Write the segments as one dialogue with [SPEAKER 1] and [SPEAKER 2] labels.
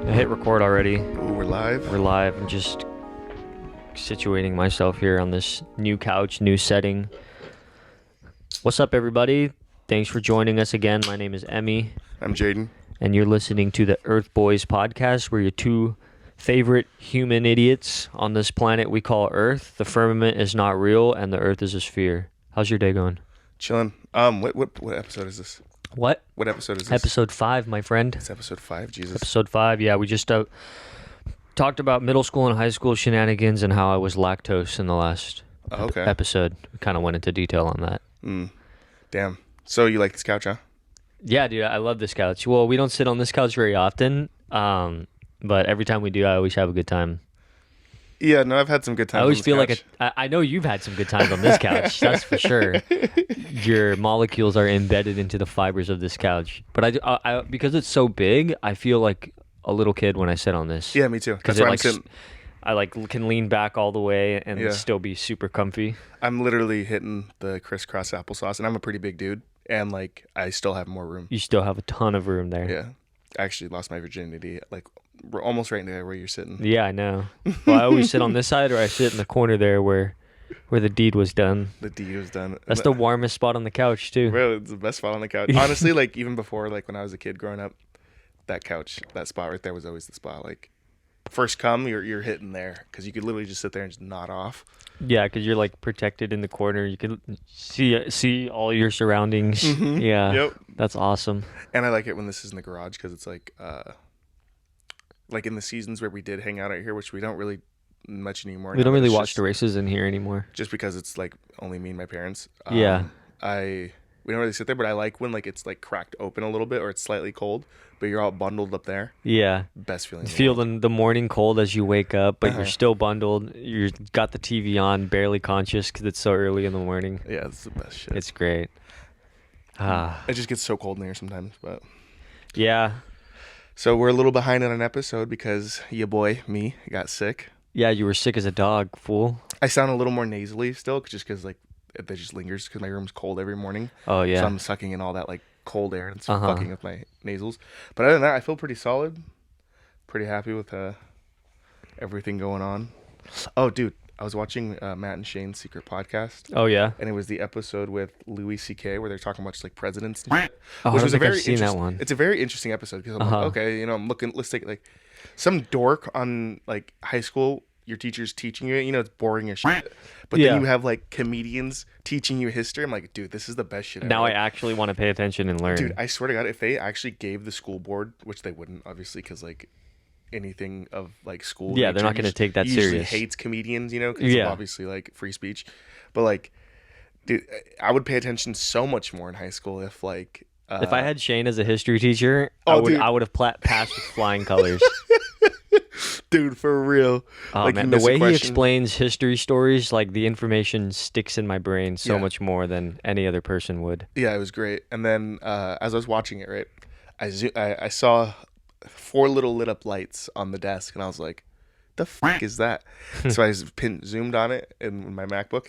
[SPEAKER 1] I hit record already.
[SPEAKER 2] Ooh, we're live.
[SPEAKER 1] We're live. I'm just situating myself here on this new couch, new setting. What's up, everybody? Thanks for joining us again. My name is Emmy.
[SPEAKER 2] I'm Jaden.
[SPEAKER 1] And you're listening to the Earthboys podcast. We're your two favorite human idiots on this planet we call Earth. The firmament is not real, and the Earth is a sphere. How's your day going?
[SPEAKER 2] Chilling. What episode is this?
[SPEAKER 1] What?
[SPEAKER 2] What episode is this?
[SPEAKER 1] Episode 5, my friend.
[SPEAKER 2] It's episode 5, Jesus.
[SPEAKER 1] Episode 5, yeah. We just talked about middle school and high school shenanigans and how I was lactose in the last episode. We kind of went into detail on that.
[SPEAKER 2] Damn. So you like this couch, huh?
[SPEAKER 1] Yeah, dude, I love this couch. Well, we don't sit on this couch very often, but every time we do, I always have a good time.
[SPEAKER 2] Yeah, no, I've had some good times.
[SPEAKER 1] I always feel
[SPEAKER 2] couch.
[SPEAKER 1] I know you've had some good times on this couch. That's for sure. Your molecules are embedded into the fibers of this couch. But I because it's so big, I feel like a little kid when I sit on this.
[SPEAKER 2] Yeah, me too. That's why I'm sitting.
[SPEAKER 1] I can lean back all the way and still be super comfy.
[SPEAKER 2] I'm literally hitting the crisscross applesauce, and I'm a pretty big dude, and like I still have more room.
[SPEAKER 1] You still have a ton of room there.
[SPEAKER 2] Yeah, I actually lost my virginity. Like we're almost right there where you're sitting.
[SPEAKER 1] Yeah, I know. Well, I always sit on this side, or I sit in the corner there where the deed was done.
[SPEAKER 2] The deed was done.
[SPEAKER 1] That's the warmest spot on the couch too.
[SPEAKER 2] Bro, it's the best spot on the couch. Honestly, like even before, like when I was a kid growing up, that couch, that spot right there was always the spot. Like first come, you're hitting there because you could literally just sit there and just nod off.
[SPEAKER 1] Yeah, because you're like protected in the corner. You can see all your surroundings.
[SPEAKER 2] Mm-hmm.
[SPEAKER 1] Yeah,
[SPEAKER 2] yep.
[SPEAKER 1] That's awesome.
[SPEAKER 2] And I like it when this is in the garage because it's like in the seasons where we did hang out out here, which we don't really much anymore.
[SPEAKER 1] We don't really watch the races in here anymore.
[SPEAKER 2] Just because it's like only me and my parents.
[SPEAKER 1] Yeah.
[SPEAKER 2] We don't really sit there, but I like when like it's like cracked open a little bit or it's slightly cold, but you're all bundled up there.
[SPEAKER 1] Yeah.
[SPEAKER 2] Best feeling.
[SPEAKER 1] Feel the morning cold as you wake up, but you're still bundled. You got the TV on, barely conscious because it's so early in the morning.
[SPEAKER 2] Yeah, it's the best shit.
[SPEAKER 1] It's great.
[SPEAKER 2] It just gets so cold in here sometimes, but
[SPEAKER 1] yeah.
[SPEAKER 2] So we're a little behind on an episode because your boy, me, got sick.
[SPEAKER 1] Yeah, you were sick as a dog, fool.
[SPEAKER 2] I sound a little more nasally still just because like it just lingers because my room's cold every morning.
[SPEAKER 1] Oh, yeah.
[SPEAKER 2] So I'm sucking in all that like cold air and it's fucking with my nasals. But other than that, I feel pretty solid. Pretty happy with everything going on. Oh, dude, I was watching Matt and Shane's secret podcast.
[SPEAKER 1] Oh, yeah?
[SPEAKER 2] And it was the episode with Louis C.K. where they're talking about just like presidents and shit.
[SPEAKER 1] Oh,
[SPEAKER 2] which
[SPEAKER 1] I
[SPEAKER 2] was
[SPEAKER 1] don't think I've seen that one.
[SPEAKER 2] It's a very interesting episode because I'm like, okay, I'm looking, let's take like some dork on like high school. Your teacher's teaching you, it's boring as shit. But then you have like comedians teaching you history. I'm like, dude, this is the best shit ever.
[SPEAKER 1] Now I actually want to pay attention and learn.
[SPEAKER 2] Dude, I swear to God, if they actually gave the school board, which they wouldn't, obviously, because like anything of like school.
[SPEAKER 1] Yeah, they're not going to take that
[SPEAKER 2] usually
[SPEAKER 1] serious.
[SPEAKER 2] Hates comedians, because obviously like free speech. But like, dude, I would pay attention so much more in high school if like.
[SPEAKER 1] If I had Shane as a history teacher, I would have passed with flying colors.
[SPEAKER 2] Dude, for real.
[SPEAKER 1] Oh, man, the way he explains history stories, like the information sticks in my brain so much more than any other person would.
[SPEAKER 2] Yeah, it was great. And then as I was watching it, right, I saw 4 little lit up lights on the desk, and I was like, "The fuck is that?" So I zoomed on it in my MacBook,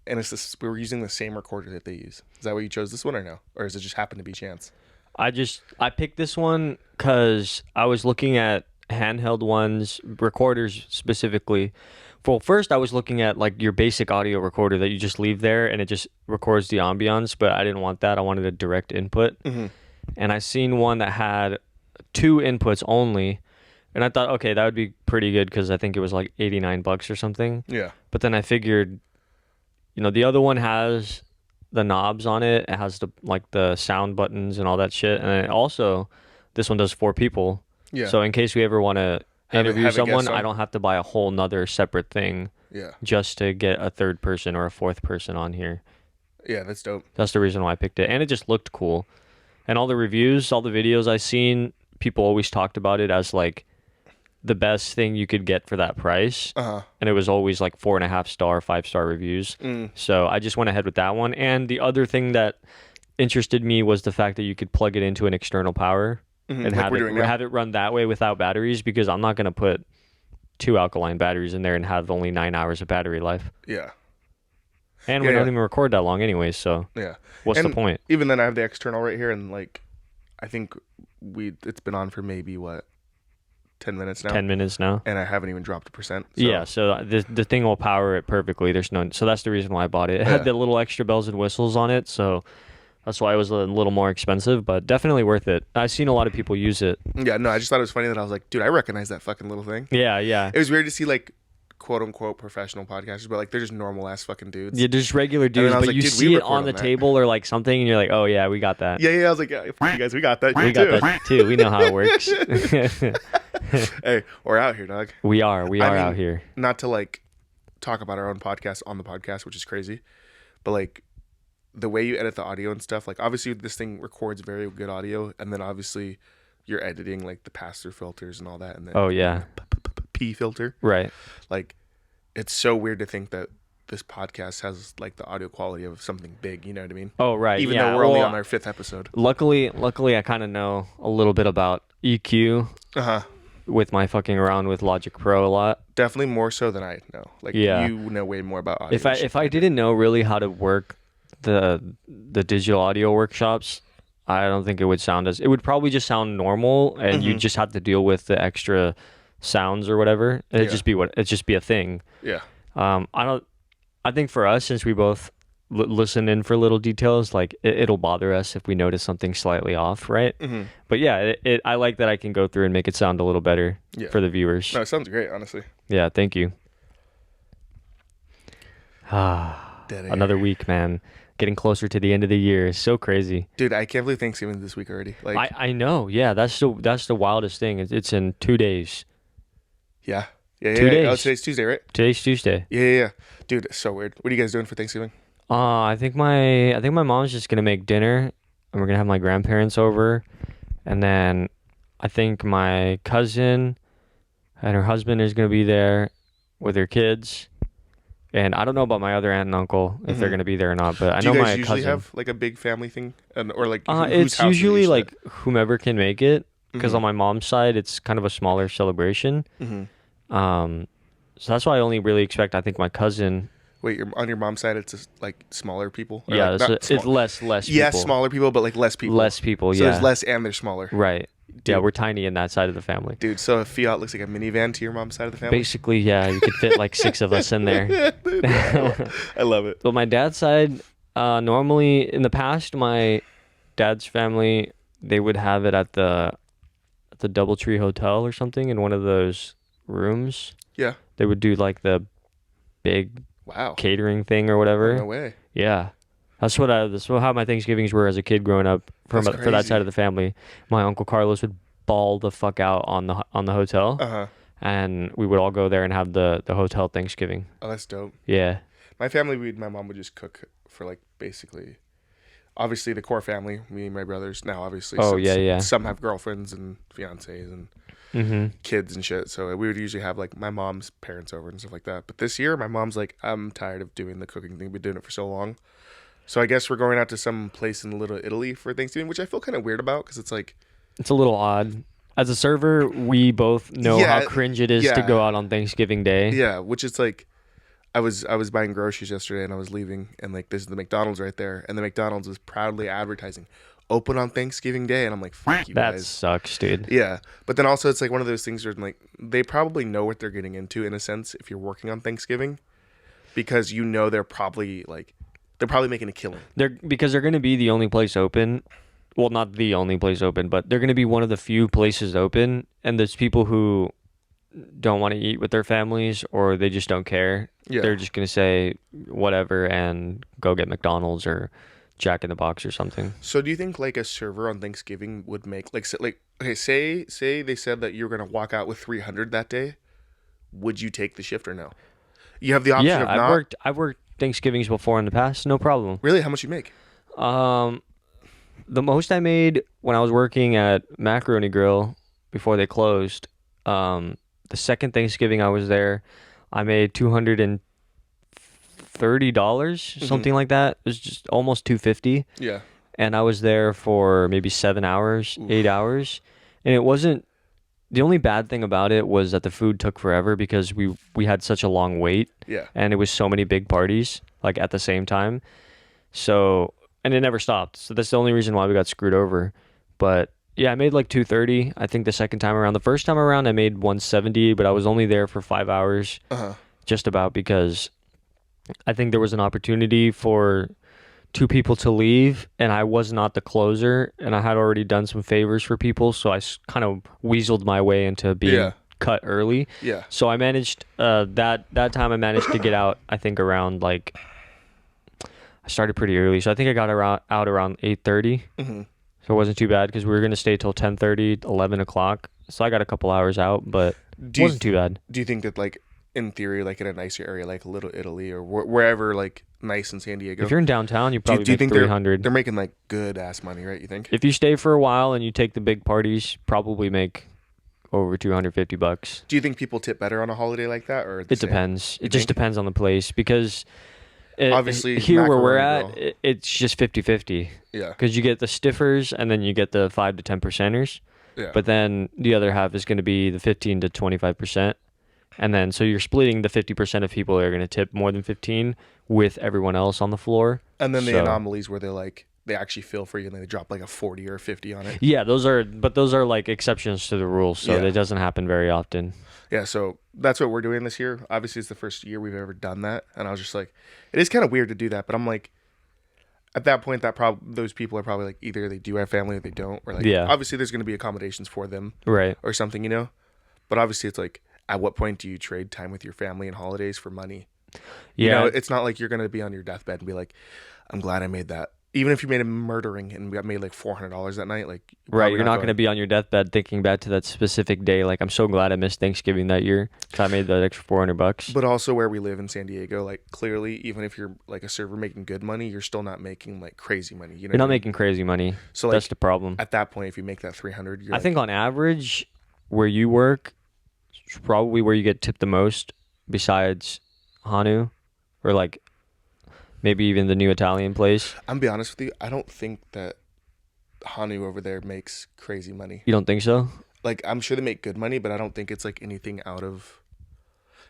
[SPEAKER 2] and it's this. We were using the same recorder that they use. Is that why you chose this one, or no? Or does it just happen to be chance?
[SPEAKER 1] I picked this one because I was looking at handheld ones, recorders specifically. Well, first I was looking at like your basic audio recorder that you just leave there and it just records the ambiance, but I didn't want that. I wanted a direct input. Mm-hmm. And I seen one that had 2 inputs only, and I thought, okay, that would be pretty good because I think it was like $89 or something.
[SPEAKER 2] Yeah.
[SPEAKER 1] But then I figured, the other one has the knobs on it. It has the sound buttons and all that shit. And then also, this one does 4 people. Yeah. So in case we ever want to interview someone, I don't have to buy a whole nother separate thing.
[SPEAKER 2] Yeah.
[SPEAKER 1] Just to get a 3rd person or a 4th person on here.
[SPEAKER 2] Yeah, that's dope.
[SPEAKER 1] That's the reason why I picked it. And it just looked cool. And all the reviews, all the videos I seen, people always talked about it as like the best thing you could get for that price. Uh-huh. And it was always like 4.5 star, 5-star reviews. So I just went ahead with that one. And the other thing that interested me was the fact that you could plug it into an external power. And like have it run that way without batteries, because I'm not going to put 2 alkaline batteries in there and have only 9 hours of battery life.
[SPEAKER 2] Yeah.
[SPEAKER 1] And we don't even record that long anyways, so what's the point?
[SPEAKER 2] Even then, I have the external right here, and like, I think it's been on for maybe 10 minutes now.
[SPEAKER 1] 10 minutes now.
[SPEAKER 2] And I haven't even dropped a percent.
[SPEAKER 1] So. Yeah, so the thing will power it perfectly. So that's the reason why I bought it. It had the little extra bells and whistles on it, so that's why it was a little more expensive, but definitely worth it. I've seen a lot of people use it.
[SPEAKER 2] Yeah, no, I just thought it was funny that I was like, dude, I recognize that fucking little thing.
[SPEAKER 1] Yeah.
[SPEAKER 2] It was weird to see like quote unquote professional podcasters, but like they're just normal ass fucking dudes.
[SPEAKER 1] Yeah, just regular dudes, but like, you see it on the table or like something, and you're like, oh yeah, we got that.
[SPEAKER 2] Yeah. I was like, yeah, you guys, we got that.
[SPEAKER 1] We got that too. We know how it works.
[SPEAKER 2] Hey, we're out here, dog.
[SPEAKER 1] We are out here.
[SPEAKER 2] Not to like talk about our own podcast on the podcast, which is crazy, but like the way you edit the audio and stuff, like obviously this thing records very good audio, and then obviously you're editing like the pass-through filters and all that, and then P filter,
[SPEAKER 1] right?
[SPEAKER 2] Like it's so weird to think that this podcast has like the audio quality of something big, you know what I mean?
[SPEAKER 1] Oh, right.
[SPEAKER 2] Even though we're only on our 5th episode.
[SPEAKER 1] Luckily I kind of know a little bit about EQ. With my fucking around with Logic Pro a lot.
[SPEAKER 2] Definitely more so than I know. Like you know way more about audio.
[SPEAKER 1] If I didn't know really how to work the digital audio workshops, I don't think it would sound it would probably just sound normal, and you just have to deal with the extra sounds or whatever. It'd just be a thing.
[SPEAKER 2] Yeah.
[SPEAKER 1] I think for us, since we both listen in for little details, like it'll bother us if we notice something slightly off, right? But yeah, I like that I can go through and make it sound a little better for the viewers.
[SPEAKER 2] No, it sounds great, honestly.
[SPEAKER 1] Yeah, thank you. Another week, man. Getting closer to the end of the year is so crazy.
[SPEAKER 2] Dude, I can't believe Thanksgiving is this week already. Like
[SPEAKER 1] I know, yeah. That's the wildest thing. It's in 2 days.
[SPEAKER 2] Yeah.
[SPEAKER 1] 2 days.
[SPEAKER 2] Oh, today's Tuesday, right?
[SPEAKER 1] Today's Tuesday.
[SPEAKER 2] Yeah. Dude, it's so weird. What are you guys doing for Thanksgiving?
[SPEAKER 1] I think my mom's just gonna make dinner, and we're gonna have my grandparents over, and then I think my cousin and her husband is gonna be there with their kids, and I don't know about my other aunt and uncle if they're gonna be there or not. But I know my cousin. Do you guys
[SPEAKER 2] usually have like a big family thing, or like
[SPEAKER 1] it's usually like whomever can make it, because on my mom's side it's kind of a smaller celebration. So that's why I only really expect I think my cousin.
[SPEAKER 2] Wait, on your mom's side, it's just like smaller people?
[SPEAKER 1] Or yeah, like, it's less people.
[SPEAKER 2] Yeah, smaller people, but like less people.
[SPEAKER 1] Less people,
[SPEAKER 2] so there's less and they're smaller.
[SPEAKER 1] Right. Dude. Yeah, we're tiny in that side of the family.
[SPEAKER 2] Dude, so a Fiat looks like a minivan to your mom's side of the family?
[SPEAKER 1] Basically, yeah. You could fit like 6 of us in there.
[SPEAKER 2] I love it.
[SPEAKER 1] But my dad's side, normally in the past, my dad's family, they would have it at the Doubletree Hotel or something in one of those rooms.
[SPEAKER 2] Yeah.
[SPEAKER 1] They would do like the big catering thing or whatever.
[SPEAKER 2] No way.
[SPEAKER 1] Yeah. That's how my Thanksgivings were as a kid growing up for that side of the family. My Uncle Carlos would bawl the fuck out on the hotel. And we would all go there and have the hotel Thanksgiving.
[SPEAKER 2] Oh, that's dope.
[SPEAKER 1] Yeah.
[SPEAKER 2] My family, my mom would just cook for like basically, obviously the core family, me and my brothers. Now, obviously, some have girlfriends and fiancés and kids and shit. So we would usually have like my mom's parents over and stuff like that. But this year, my mom's like, I'm tired of doing the cooking thing. We've been doing it for so long. So I guess we're going out to some place in Little Italy for Thanksgiving, which I feel kind of weird about because it's like,
[SPEAKER 1] it's a little odd. As a server, we both know how cringe it is to go out on Thanksgiving Day.
[SPEAKER 2] Yeah, which is like, I was buying groceries yesterday and I was leaving and like this is the McDonald's right there, and the McDonald's was proudly advertising open on Thanksgiving Day, and I'm like, fuck you guys.
[SPEAKER 1] That sucks, dude.
[SPEAKER 2] Yeah, but then also it's like one of those things where like they probably know what they're getting into in a sense if you're working on Thanksgiving, because you know they're probably making a killing.
[SPEAKER 1] Because they're going to be the only place open. Well, not the only place open, but they're going to be one of the few places open, and there's people who don't want to eat with their families or they just don't care. Yeah. They're just going to say whatever and go get McDonald's or Jack in the Box or something.
[SPEAKER 2] So do you think like a server on Thanksgiving would make okay, say they said that you're going to walk out with 300 that day, would you take the shift or no? You have the option of not.
[SPEAKER 1] I've worked Thanksgivings before in the past, no problem.
[SPEAKER 2] Really? How much you make?
[SPEAKER 1] The most I made when I was working at Macaroni Grill before they closed, the second Thanksgiving I was there, I made $230, something like that. It was just almost $250.
[SPEAKER 2] Yeah.
[SPEAKER 1] And I was there for maybe 7 hours, 8 hours. And it wasn't, the only bad thing about it was that the food took forever because we had such a long wait.
[SPEAKER 2] Yeah.
[SPEAKER 1] And it was so many big parties, like at the same time. So, and it never stopped. So that's the only reason why we got screwed over. But Yeah, I made like 230. I think the second time around. The first time around, I made 170, but I was only there for 5 hours, just about because I think there was an opportunity for two people to leave, and I was not the closer, and I had already done some favors for people, so I kind of weaseled my way into being cut early.
[SPEAKER 2] Yeah.
[SPEAKER 1] So I managed that time I managed to get out. I think around like I started pretty early, so I think I got out around 8:30. So it wasn't too bad because we were gonna stay till 10:30, 11 o'clock. So I got a couple hours out, but it wasn't too bad.
[SPEAKER 2] Do you think that, like, in theory, like in a nicer area like Little Italy or wherever, like nice in San Diego,
[SPEAKER 1] If you're in downtown, you probably
[SPEAKER 2] do you
[SPEAKER 1] make
[SPEAKER 2] think
[SPEAKER 1] 300.
[SPEAKER 2] they're making like good ass money, right? You think?
[SPEAKER 1] If you stay for a while and you take the big parties, probably make over $250.
[SPEAKER 2] Do you think people tip better on a holiday like that, or
[SPEAKER 1] It depends. It just depends on the place because
[SPEAKER 2] obviously
[SPEAKER 1] here where we're
[SPEAKER 2] Macaroni
[SPEAKER 1] at, it's just 50-50.
[SPEAKER 2] Yeah.
[SPEAKER 1] Because you get the stiffers and then you get the 5 to 10%ers.
[SPEAKER 2] Yeah.
[SPEAKER 1] But then the other half is going to be the 15 to 25%. And then so you're splitting the 50% of people that are going to tip more than 15 with everyone else on the floor.
[SPEAKER 2] And then the anomalies where they actually feel for you and they drop like a 40 or a 50 on it.
[SPEAKER 1] Yeah, those are like exceptions to the rules, so it doesn't happen very often.
[SPEAKER 2] Yeah, so that's what we're doing this year. Obviously, it's the first year we've ever done that, and I was just like, it is kind of weird to do that, but I'm like, at that point, those people are probably like either they do have family or they don't, or like, obviously there's going to be accommodations for them,
[SPEAKER 1] right,
[SPEAKER 2] or something, you know. But obviously, it's like, at what point do you trade time with your family and holidays for money?
[SPEAKER 1] Yeah,
[SPEAKER 2] you know, it's not like you're going to be on your deathbed and be like, I'm glad I made that. Even if you made a murdering and got made like $400 that night, like
[SPEAKER 1] right, you're not going to be on your deathbed thinking back to that specific day. Like, I'm so glad I missed Thanksgiving that year because I made that extra $400.
[SPEAKER 2] But also where we live in San Diego, like clearly, even if you're like a server making good money, you're still not making like crazy money. You know,
[SPEAKER 1] you're not making crazy money. So like, that's the problem.
[SPEAKER 2] At that point, if you make that 300,
[SPEAKER 1] I think on average, where you work, it's probably where you get tipped the most, besides Hanu, or like. Maybe even the new Italian place.
[SPEAKER 2] I'm gonna be honest with you. I don't think that Hanu over there makes crazy money.
[SPEAKER 1] You don't think so?
[SPEAKER 2] Like, I'm sure they make good money, but I don't think it's like anything out of.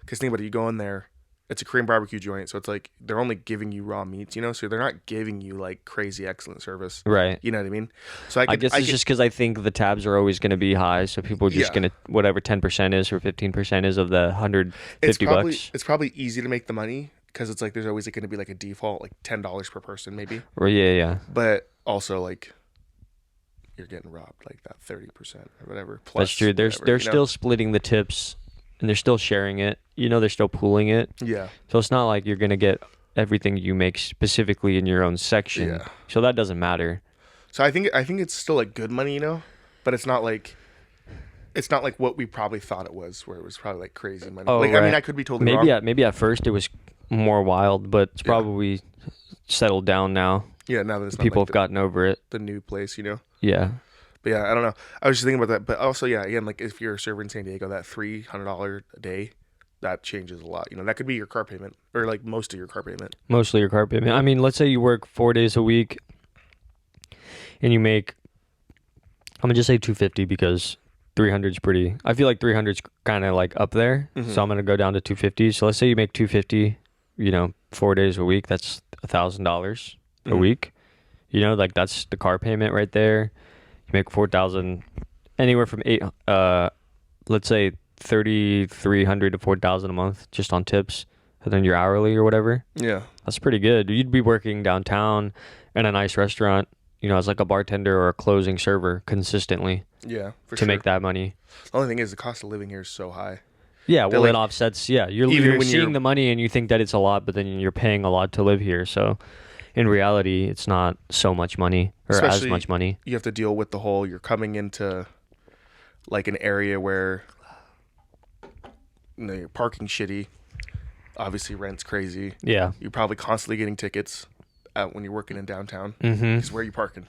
[SPEAKER 2] Because think about it, you go in there, it's a Korean barbecue joint, so it's like they're only giving you raw meats, you know. So they're not giving you like crazy excellent service,
[SPEAKER 1] right?
[SPEAKER 2] You know what I mean? So
[SPEAKER 1] I guess it's just because I think the tabs are always going to be high, so people are just going to whatever 10% is or 15% is of the $150.
[SPEAKER 2] It's probably easy to make the money. Because it's like there's always going to be like a default like $10 per person maybe.
[SPEAKER 1] Or yeah.
[SPEAKER 2] But also like you're getting robbed like that 30% or whatever. Plus
[SPEAKER 1] that's true. They're still splitting the tips and they're still sharing it. You know, they're still pooling it.
[SPEAKER 2] Yeah.
[SPEAKER 1] So it's not like you're gonna get everything you make specifically in your own section.
[SPEAKER 2] Yeah.
[SPEAKER 1] So that doesn't matter.
[SPEAKER 2] So I think it's still like good money, you know, but it's not like what we probably thought it was, where it was probably like crazy money.
[SPEAKER 1] Oh,
[SPEAKER 2] like,
[SPEAKER 1] right.
[SPEAKER 2] I mean, I could be totally wrong.
[SPEAKER 1] Maybe at first it was more wild, but it's probably settled down now.
[SPEAKER 2] Yeah, now that it's
[SPEAKER 1] people
[SPEAKER 2] like
[SPEAKER 1] have gotten over it.
[SPEAKER 2] The new place, you know.
[SPEAKER 1] Yeah.
[SPEAKER 2] But yeah, I don't know. I was just thinking about that. But also, yeah, again, like if you're a server in San Diego, that $300 a day, that changes a lot. You know, that could be your car payment or like most of your car payment.
[SPEAKER 1] Mostly your car payment. I mean, let's say you work 4 days a week and you make, I'm gonna just say 250 because 300 is pretty. I feel like 300 is kind of like up there, so I'm gonna go down to 250. So let's say you make 250, you know, 4 days a week. That's $1,000 a week. You know, like that's the car payment right there. You make 4,000, anywhere from let's say 3,300 to 4,000 a month just on tips, and then your hourly or whatever.
[SPEAKER 2] Yeah,
[SPEAKER 1] that's pretty good. You'd be working downtown in a nice restaurant, you know, as like a bartender or a closing server consistently.
[SPEAKER 2] Yeah,
[SPEAKER 1] to make that money.
[SPEAKER 2] The only thing is the cost of living here is so high.
[SPEAKER 1] Yeah, well, it offsets. Yeah, you're seeing the money and you think that it's a lot, but then you're paying a lot to live here. So in reality, it's not so much money or as much money.
[SPEAKER 2] You have to deal with the whole, you're coming into like an area where you're parking shitty. Obviously, rent's crazy.
[SPEAKER 1] Yeah.
[SPEAKER 2] You're probably constantly getting tickets when you're working in downtown. Because where are you parking?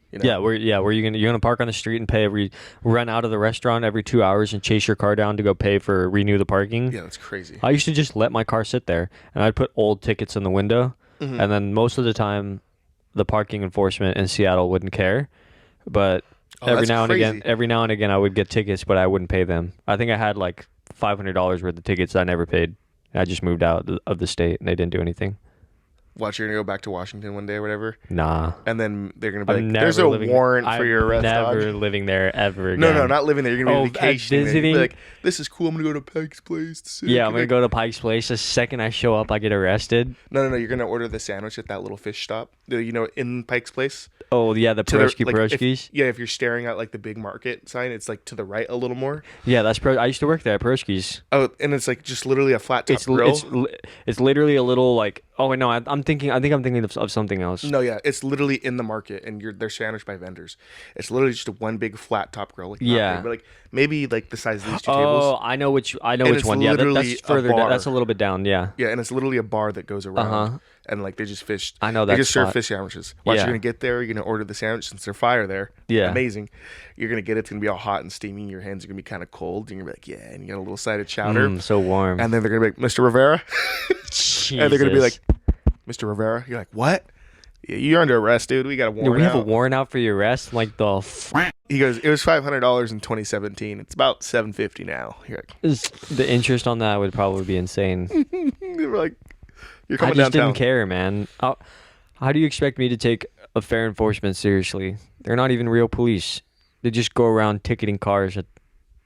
[SPEAKER 2] You know?
[SPEAKER 1] Yeah, where you're gonna park on the street and run out of the restaurant every 2 hours and chase your car down to go pay for renew the parking.
[SPEAKER 2] Yeah, that's crazy.
[SPEAKER 1] I used to just let my car sit there and I'd put old tickets in the window, and then most of the time, the parking enforcement in Seattle wouldn't care, but every now and again, I would get tickets, but I wouldn't pay them. I think I had like $500 worth of tickets I never paid. I just moved out of the state and they didn't do anything.
[SPEAKER 2] Watch, you're gonna go back to Washington one day or whatever,
[SPEAKER 1] Nah.
[SPEAKER 2] and then they're gonna be
[SPEAKER 1] I'm
[SPEAKER 2] like,
[SPEAKER 1] never
[SPEAKER 2] "There's a
[SPEAKER 1] living,
[SPEAKER 2] warrant for your arrest,
[SPEAKER 1] never
[SPEAKER 2] Dodge."
[SPEAKER 1] living there ever again.
[SPEAKER 2] No, not living there. You're gonna be vacationing. There. You'll
[SPEAKER 1] visiting.
[SPEAKER 2] be like, "This is cool. I'm gonna go to Pike's Place."
[SPEAKER 1] Yeah, I'm gonna go to Pike's Place. The second I show up, I get arrested.
[SPEAKER 2] No. You're gonna order the sandwich at that little fish stop. You know, in Pike's Place.
[SPEAKER 1] Oh yeah, the Pierogies.
[SPEAKER 2] If you're staring at like the big market sign, it's like to the right a little more.
[SPEAKER 1] Yeah, I used to work there at Pierogies.
[SPEAKER 2] Oh, and it's like just literally a flat top grill.
[SPEAKER 1] It's literally a little like. Oh no, I'm thinking of something else.
[SPEAKER 2] No, yeah, it's literally in the market, and they're sandwiched by vendors. It's literally just a one big flat top grill. Like,
[SPEAKER 1] yeah,
[SPEAKER 2] big, but like maybe like the size of these two tables.
[SPEAKER 1] Oh, I know which one. Yeah, that's further down. That's a little bit down. Yeah.
[SPEAKER 2] Yeah, and it's literally a bar that goes around, and like they just fish.
[SPEAKER 1] I know that.
[SPEAKER 2] They just serve fish sandwiches. Once you're gonna get there, you're gonna order the sandwich since they're fire there.
[SPEAKER 1] Yeah,
[SPEAKER 2] amazing. You're gonna get it. It's gonna be all hot and steamy. Your hands are gonna be kind of cold. And you're gonna be like, yeah, and you got a little side of chowder.
[SPEAKER 1] So warm.
[SPEAKER 2] And then they're gonna be like, Mr. Rivera, and they're gonna be like, Mr. Rivera. You're like, what? Yeah, you're under arrest, dude. We got a warrant.
[SPEAKER 1] We have a warrant out for your arrest. Like the.
[SPEAKER 2] He goes, it was $500 in 2017. It's about $750 now. You're like,
[SPEAKER 1] the interest on that would probably be insane.
[SPEAKER 2] They were like, you're coming
[SPEAKER 1] I just
[SPEAKER 2] downtown.
[SPEAKER 1] didn't care, man. How do you expect me to take a fair enforcement seriously? They're not even real police. They just go around ticketing cars at,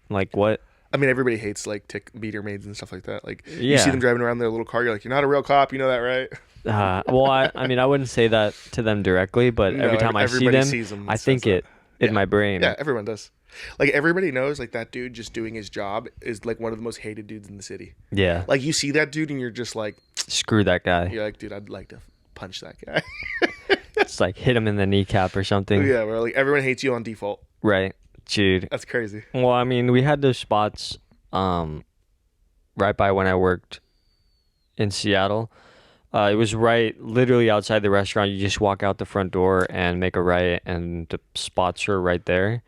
[SPEAKER 1] like, what?
[SPEAKER 2] I mean, everybody hates like meter maids and stuff like that. Like, you see them driving around their little car. You're like, you're not a real cop. You know that, right?
[SPEAKER 1] Well, I mean, I wouldn't say that to them directly, but every time I see them, I think it in my brain.
[SPEAKER 2] Yeah, everyone does. Like, everybody knows, like, that dude just doing his job is like one of the most hated dudes in the city.
[SPEAKER 1] Yeah.
[SPEAKER 2] Like, you see that dude and you're just like,
[SPEAKER 1] screw that guy.
[SPEAKER 2] You're like, dude, I'd like to punch that guy.
[SPEAKER 1] It's like hit him in the kneecap or something.
[SPEAKER 2] Yeah, where like everyone hates you on default.
[SPEAKER 1] Right. Dude.
[SPEAKER 2] That's crazy.
[SPEAKER 1] Well, I mean, we had those spots right by when I worked in Seattle. It was literally outside the restaurant. You just walk out the front door and make a right, and the spots are right there.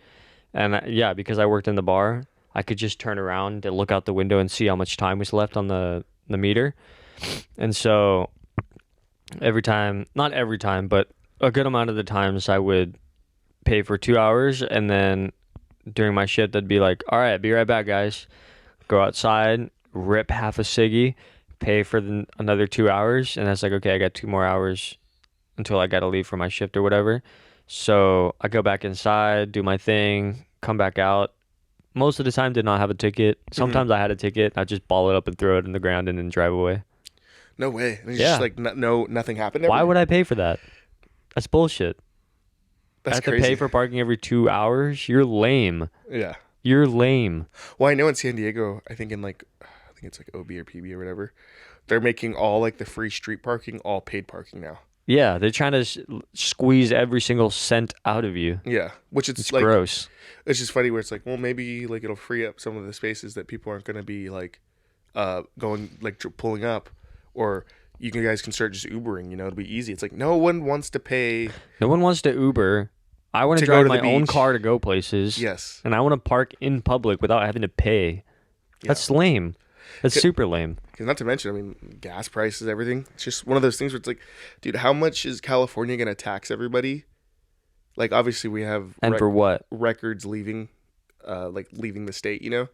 [SPEAKER 1] And because I worked in the bar, I could just turn around and look out the window and see how much time was left on the meter. And so not every time, but a good amount of the times I would pay for 2 hours, and then during my shift, I'd be like, all right, be right back, guys. Go outside, rip half a ciggy, pay for another 2 hours, and that's like, okay, I got 2 more hours until I got to leave for my shift or whatever. So I go back inside, do my thing, come back out. Most of the time, did not have a ticket. Sometimes I had a ticket. I just ball it up and throw it in the ground and then drive away.
[SPEAKER 2] No way. It's just like nothing happened.
[SPEAKER 1] Why would I pay for that? That's bullshit.
[SPEAKER 2] That's
[SPEAKER 1] crazy. To pay for parking every 2 hours? You're lame.
[SPEAKER 2] Yeah.
[SPEAKER 1] You're lame.
[SPEAKER 2] Well, I know in San Diego, I think it's like OB or PB or whatever, they're making all like the free street parking all paid parking now.
[SPEAKER 1] Yeah, they're trying to squeeze every single cent out of you.
[SPEAKER 2] Yeah, which it's
[SPEAKER 1] like, gross.
[SPEAKER 2] It's just funny where it's like, well, maybe like it'll free up some of the spaces that people aren't going to be like going like pulling up, or you guys can start just Ubering. You know, it'll be easy. It's like no one wants to pay.
[SPEAKER 1] No one wants to Uber. I want to drive my own car to go places.
[SPEAKER 2] Yes,
[SPEAKER 1] and I want to park in public without having to pay. That's lame. That's super lame.
[SPEAKER 2] Because not to mention, I mean, gas prices, everything. It's just one of those things where it's like, dude, how much is California going to tax everybody? Like, obviously, we have
[SPEAKER 1] for what
[SPEAKER 2] records leaving, leaving the state. You know?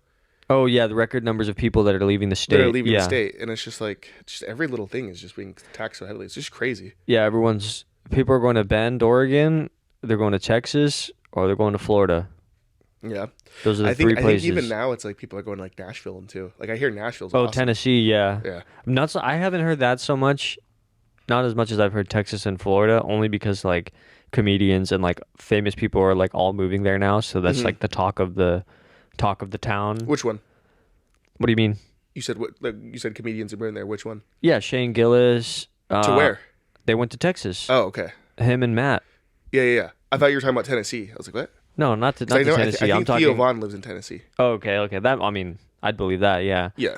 [SPEAKER 1] Oh yeah, the record numbers of people that are leaving the state.
[SPEAKER 2] That are leaving the state, and it's just like, just every little thing is just being taxed so heavily. It's just crazy.
[SPEAKER 1] Yeah, people are going to Bend, Oregon. They're going to Texas, or they're going to Florida.
[SPEAKER 2] Yeah,
[SPEAKER 1] those are the three places.
[SPEAKER 2] I think even now it's like people are going to like Nashville too. Like I hear Nashville's awesome.
[SPEAKER 1] Tennessee, yeah.
[SPEAKER 2] Yeah.
[SPEAKER 1] I haven't heard that so much. Not as much as I've heard Texas and Florida, only because like comedians and like famous people are like all moving there now. So that's like the talk of the town.
[SPEAKER 2] Which one?
[SPEAKER 1] What do you mean?
[SPEAKER 2] You said what? Like, you said comedians are moving there. Which one?
[SPEAKER 1] Yeah, Shane Gillis.
[SPEAKER 2] To where?
[SPEAKER 1] They went to Texas.
[SPEAKER 2] Oh, okay.
[SPEAKER 1] Him and Matt.
[SPEAKER 2] Yeah. I thought you were talking about Tennessee. I was like, what?
[SPEAKER 1] No, not to Tennessee.
[SPEAKER 2] I think Theo Vaughn lives in Tennessee.
[SPEAKER 1] Oh, okay. That, I mean, I'd believe that, yeah.
[SPEAKER 2] Yeah.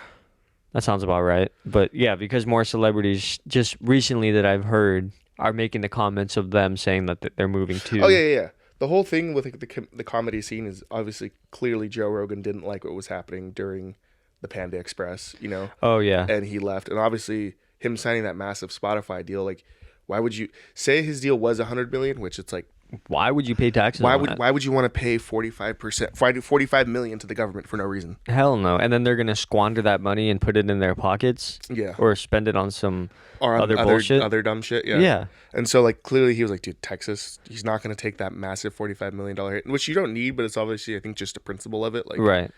[SPEAKER 1] That sounds about right. But yeah, because more celebrities just recently that I've heard are making the comments of them saying that they're moving too.
[SPEAKER 2] Oh, yeah. The whole thing with the comedy scene is obviously clearly Joe Rogan didn't like what was happening during the Panda Express, you know?
[SPEAKER 1] Oh, yeah.
[SPEAKER 2] And he left. And obviously him signing that massive Spotify deal, like, why would you say his deal was $100 million, which it's like
[SPEAKER 1] Why would you pay taxes on that?
[SPEAKER 2] Why would you want to pay 45%, 45 million to the government for no reason?
[SPEAKER 1] Hell no. And then they're gonna squander that money and put it in their pockets.
[SPEAKER 2] Yeah.
[SPEAKER 1] Or spend it on some
[SPEAKER 2] Or on
[SPEAKER 1] other bullshit.
[SPEAKER 2] other dumb shit. Yeah.
[SPEAKER 1] Yeah.
[SPEAKER 2] And so like clearly he was like, dude, Texas, he's not going to take that massive $45 million hit, which you don't need, but it's obviously I think just the principle of it. Like,
[SPEAKER 1] Right.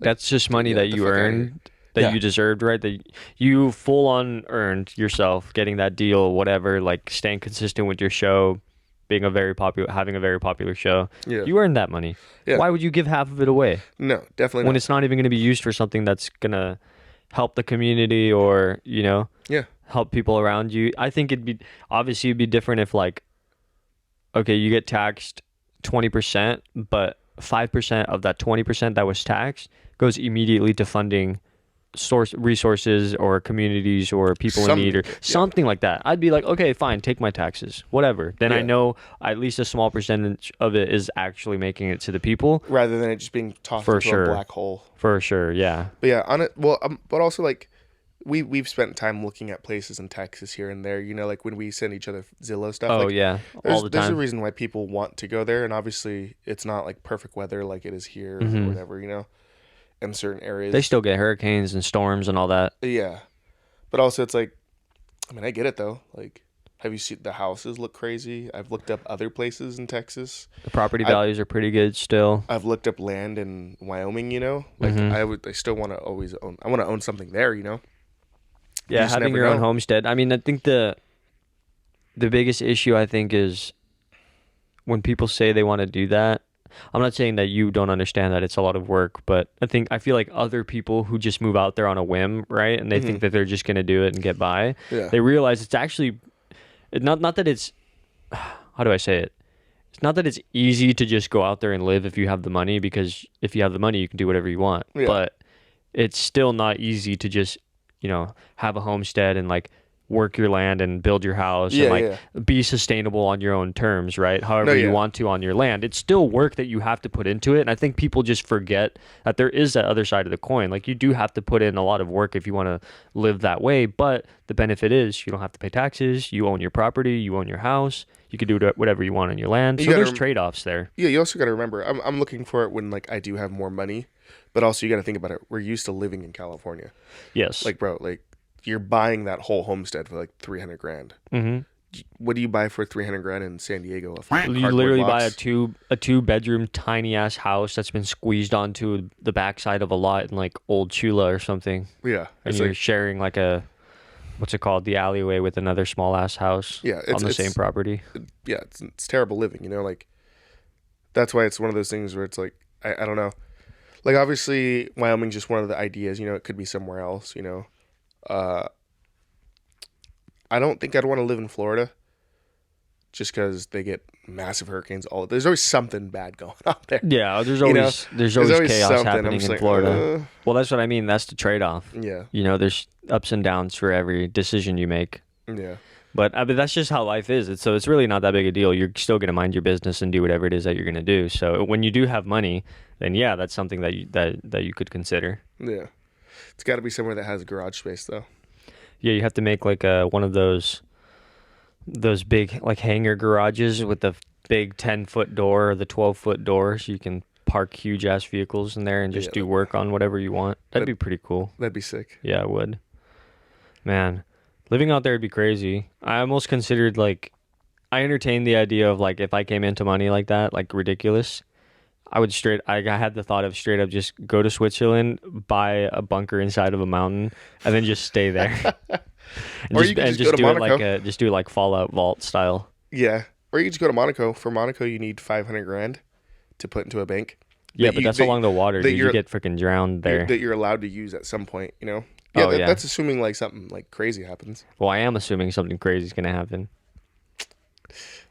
[SPEAKER 1] That's just money that you earned, that you deserved, right? That you full on earned yourself getting that deal, whatever. Like staying consistent with your show, being having a very popular show.
[SPEAKER 2] Yeah.
[SPEAKER 1] You earned that money.
[SPEAKER 2] Yeah.
[SPEAKER 1] Why would you give half of it away?
[SPEAKER 2] No, definitely
[SPEAKER 1] When
[SPEAKER 2] not.
[SPEAKER 1] it's not even going to be used for something that's gonna help the community or
[SPEAKER 2] Yeah.
[SPEAKER 1] help people around you. I think it'd be different if like, okay, you get taxed 20%, but 5% of that 20% that was taxed goes immediately to funding resources or communities or people in need or something like that. I'd be like, okay, fine, take my taxes, whatever. Then I know at least a small percentage of it is actually making it to the people,
[SPEAKER 2] rather than it just being tossed into a black hole.
[SPEAKER 1] For sure, yeah.
[SPEAKER 2] But yeah, on it. Well, but also like we've spent time looking at places in Texas here and there. Like when we send each other Zillow stuff.
[SPEAKER 1] Oh
[SPEAKER 2] like,
[SPEAKER 1] yeah, all the time.
[SPEAKER 2] There's a reason why people want to go there, and obviously it's not like perfect weather like it is here or whatever. In certain areas,
[SPEAKER 1] they still get hurricanes and storms and all that.
[SPEAKER 2] Yeah, but also it's like, I mean, I get it though. Like, have you seen the houses look crazy? I've looked up other places in Texas.
[SPEAKER 1] The property values are pretty good still.
[SPEAKER 2] I've looked up land in Wyoming. Like I still want to always own. I want to own something there.
[SPEAKER 1] Yeah, having your own homestead. I mean, I think the biggest issue I think is when people say they want to do that. I'm not saying that you don't understand that it's a lot of work, but I feel like other people who just move out there on a whim, right? And they think that they're just going to do it and get by.
[SPEAKER 2] Yeah.
[SPEAKER 1] They realize it's actually not that it's, how do I say it? It's not that it's easy to just go out there and live if you have the money, because if you have the money, you can do whatever you want. Yeah. But it's still not easy to just, have a homestead and like work your land and build your house and be sustainable on your own terms, right? However you want to on your land. It's still work that you have to put into it. And I think people just forget that there is that other side of the coin. Like you do have to put in a lot of work if you want to live that way. But the benefit is you don't have to pay taxes. You own your property. You own your house. You can do whatever you want on your land. So there's trade-offs there.
[SPEAKER 2] Yeah, you also got to remember, I'm looking for it when like I do have more money. But also you got to think about it. We're used to living in California.
[SPEAKER 1] Yes.
[SPEAKER 2] Like, bro, like you're buying that whole homestead for like $300,000.
[SPEAKER 1] Mm-hmm.
[SPEAKER 2] What do you buy for $300,000 in San Diego?
[SPEAKER 1] You literally buy a two bedroom tiny ass house that's been squeezed onto the backside of a lot in like Old Chula or something.
[SPEAKER 2] Yeah,
[SPEAKER 1] and you're sharing like what's it called, the alleyway with another small ass house.
[SPEAKER 2] Yeah,
[SPEAKER 1] on the same property.
[SPEAKER 2] Yeah, it's terrible living. Like that's why it's one of those things where it's like I don't know. Like obviously Wyoming's just one of the ideas. It could be somewhere else. I don't think I'd want to live in Florida just because they get massive hurricanes. There's always something bad going on there.
[SPEAKER 1] Yeah, there's always chaos happening in Florida. Well, that's what I mean. That's the trade-off.
[SPEAKER 2] Yeah.
[SPEAKER 1] There's ups and downs for every decision you make.
[SPEAKER 2] Yeah.
[SPEAKER 1] But that's just how life is. So it's really not that big a deal. You're still going to mind your business and do whatever it is that you're going to do. So when you do have money, then yeah, that's something that you could consider.
[SPEAKER 2] Yeah. It's got to be somewhere that has garage space though.
[SPEAKER 1] Yeah, you have to make like one of those big like hangar garages with the big 10-foot door or the 12-foot door, so you can park huge ass vehicles in there and just do work on whatever you want. That'd be pretty cool.
[SPEAKER 2] That'd be sick.
[SPEAKER 1] Yeah, it would. Man, living out there would be crazy. I almost considered I entertained the idea of like if I came into money like that, like ridiculous. I had the thought of straight up just go to Switzerland, buy a bunker inside of a mountain, and then just stay there.
[SPEAKER 2] Or you could just do it
[SPEAKER 1] just do it like Fallout Vault style.
[SPEAKER 2] Yeah. Or you could just go to Monaco. For Monaco, you need $500,000 to put into a bank.
[SPEAKER 1] Yeah, but that's along the water, dude. You get freaking drowned there.
[SPEAKER 2] That you're allowed to use at some point, Yeah, that's assuming like something like crazy happens.
[SPEAKER 1] Well, I am assuming something crazy is going to happen.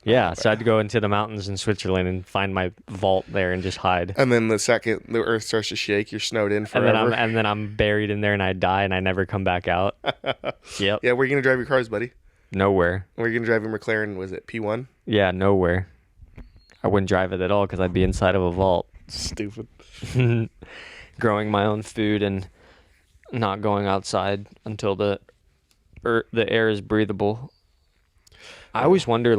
[SPEAKER 1] Yeah, so I had to go into the mountains in Switzerland and find my vault there and just hide.
[SPEAKER 2] And then the second the earth starts to shake, you're snowed in forever.
[SPEAKER 1] And then I'm buried in there and I die and I never come back out. Yep.
[SPEAKER 2] Yeah, where are you going to drive your cars, buddy?
[SPEAKER 1] Nowhere.
[SPEAKER 2] Where are you going to drive your McLaren? Was it P1?
[SPEAKER 1] Yeah, nowhere. I wouldn't drive it at all because I'd be inside of a vault.
[SPEAKER 2] Stupid.
[SPEAKER 1] Growing my own food and not going outside until the air is breathable. I always wonder,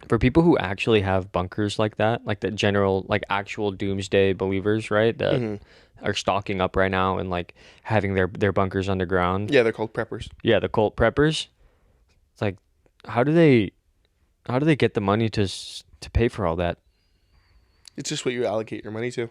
[SPEAKER 1] For people who actually have bunkers like that, like the general, like actual doomsday believers, right? That are stocking up right now and like having their bunkers underground.
[SPEAKER 2] Yeah, they're called preppers.
[SPEAKER 1] Yeah, the cult preppers. It's like, how do they get the money to pay for all that?
[SPEAKER 2] It's just what you allocate your money to.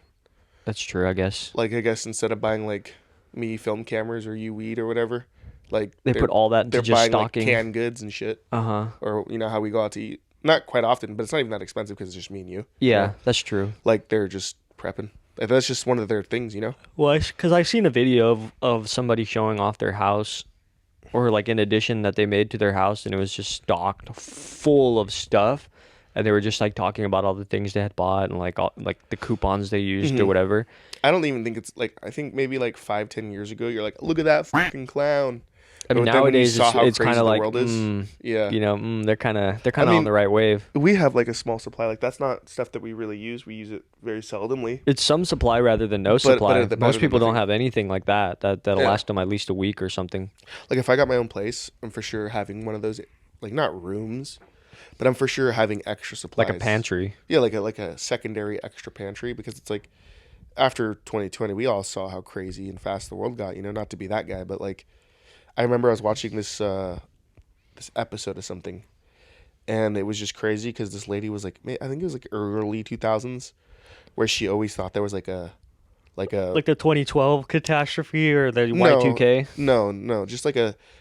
[SPEAKER 1] That's true, I guess.
[SPEAKER 2] Like, I guess instead of buying like me film cameras or you weed or whatever, like
[SPEAKER 1] They put all that into
[SPEAKER 2] they're
[SPEAKER 1] just
[SPEAKER 2] buying
[SPEAKER 1] stocking.
[SPEAKER 2] like canned goods and shit.
[SPEAKER 1] Uh-huh.
[SPEAKER 2] Or you know how we go out to eat. Not quite often, but it's not even that expensive because it's just me and you.
[SPEAKER 1] Yeah,
[SPEAKER 2] You know?
[SPEAKER 1] that's true.
[SPEAKER 2] Like they're just prepping. Like, that's just one of their things, you know.
[SPEAKER 1] Well, because I've seen a video of somebody showing off their house, or like an addition that they made to their house, and it was just stocked full of stuff, and they were just like talking about all the things they had bought and like all like the coupons they used or whatever.
[SPEAKER 2] I don't even think it's like, I think maybe like 5-10 years ago, you're like, look at that fucking clown.
[SPEAKER 1] I mean,
[SPEAKER 2] But then when you
[SPEAKER 1] nowadays
[SPEAKER 2] saw how
[SPEAKER 1] it's
[SPEAKER 2] crazy
[SPEAKER 1] kind of
[SPEAKER 2] the
[SPEAKER 1] like,
[SPEAKER 2] world is, yeah.
[SPEAKER 1] they're kind of
[SPEAKER 2] I
[SPEAKER 1] on
[SPEAKER 2] mean,
[SPEAKER 1] the right wave.
[SPEAKER 2] We have like a small supply. Like that's not stuff that we really use. We use it very seldomly.
[SPEAKER 1] It's some supply rather than no supply.
[SPEAKER 2] better
[SPEAKER 1] Most
[SPEAKER 2] than
[SPEAKER 1] people don't
[SPEAKER 2] nothing.
[SPEAKER 1] have anything like that'll
[SPEAKER 2] Yeah.
[SPEAKER 1] last them at least a week or something.
[SPEAKER 2] Like if I got my own place, I'm for sure having one of those, like not rooms, but I'm for sure having extra supplies.
[SPEAKER 1] Like a pantry.
[SPEAKER 2] Yeah, like a secondary extra pantry, because it's like after 2020, we all saw how crazy and fast the world got. You know, not to be that guy, but like I remember I was watching this episode of something, and it was just crazy because this lady was like, I think it was like early 2000s, where she always thought there was like a
[SPEAKER 1] Like the 2012 catastrophe or the
[SPEAKER 2] no,
[SPEAKER 1] Y2K.
[SPEAKER 2] no, just like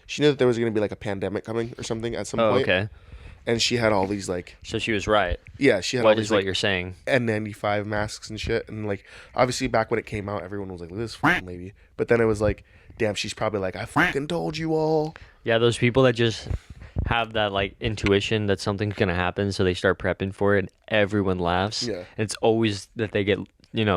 [SPEAKER 2] she knew that there was gonna be like a pandemic coming or something at some
[SPEAKER 1] Oh,
[SPEAKER 2] point.
[SPEAKER 1] okay.
[SPEAKER 2] And she had all these like,
[SPEAKER 1] So she was right.
[SPEAKER 2] yeah, she had all
[SPEAKER 1] What
[SPEAKER 2] these
[SPEAKER 1] is what
[SPEAKER 2] like
[SPEAKER 1] you're saying?
[SPEAKER 2] N95 masks and shit, and like obviously back when it came out, everyone was like, look at this fucking lady. But then it was like, damn, she's probably like, I fucking told you all.
[SPEAKER 1] Yeah, those people that just have that like intuition that something's gonna happen, so they start prepping for it, and everyone laughs.
[SPEAKER 2] Yeah.
[SPEAKER 1] And it's always that they get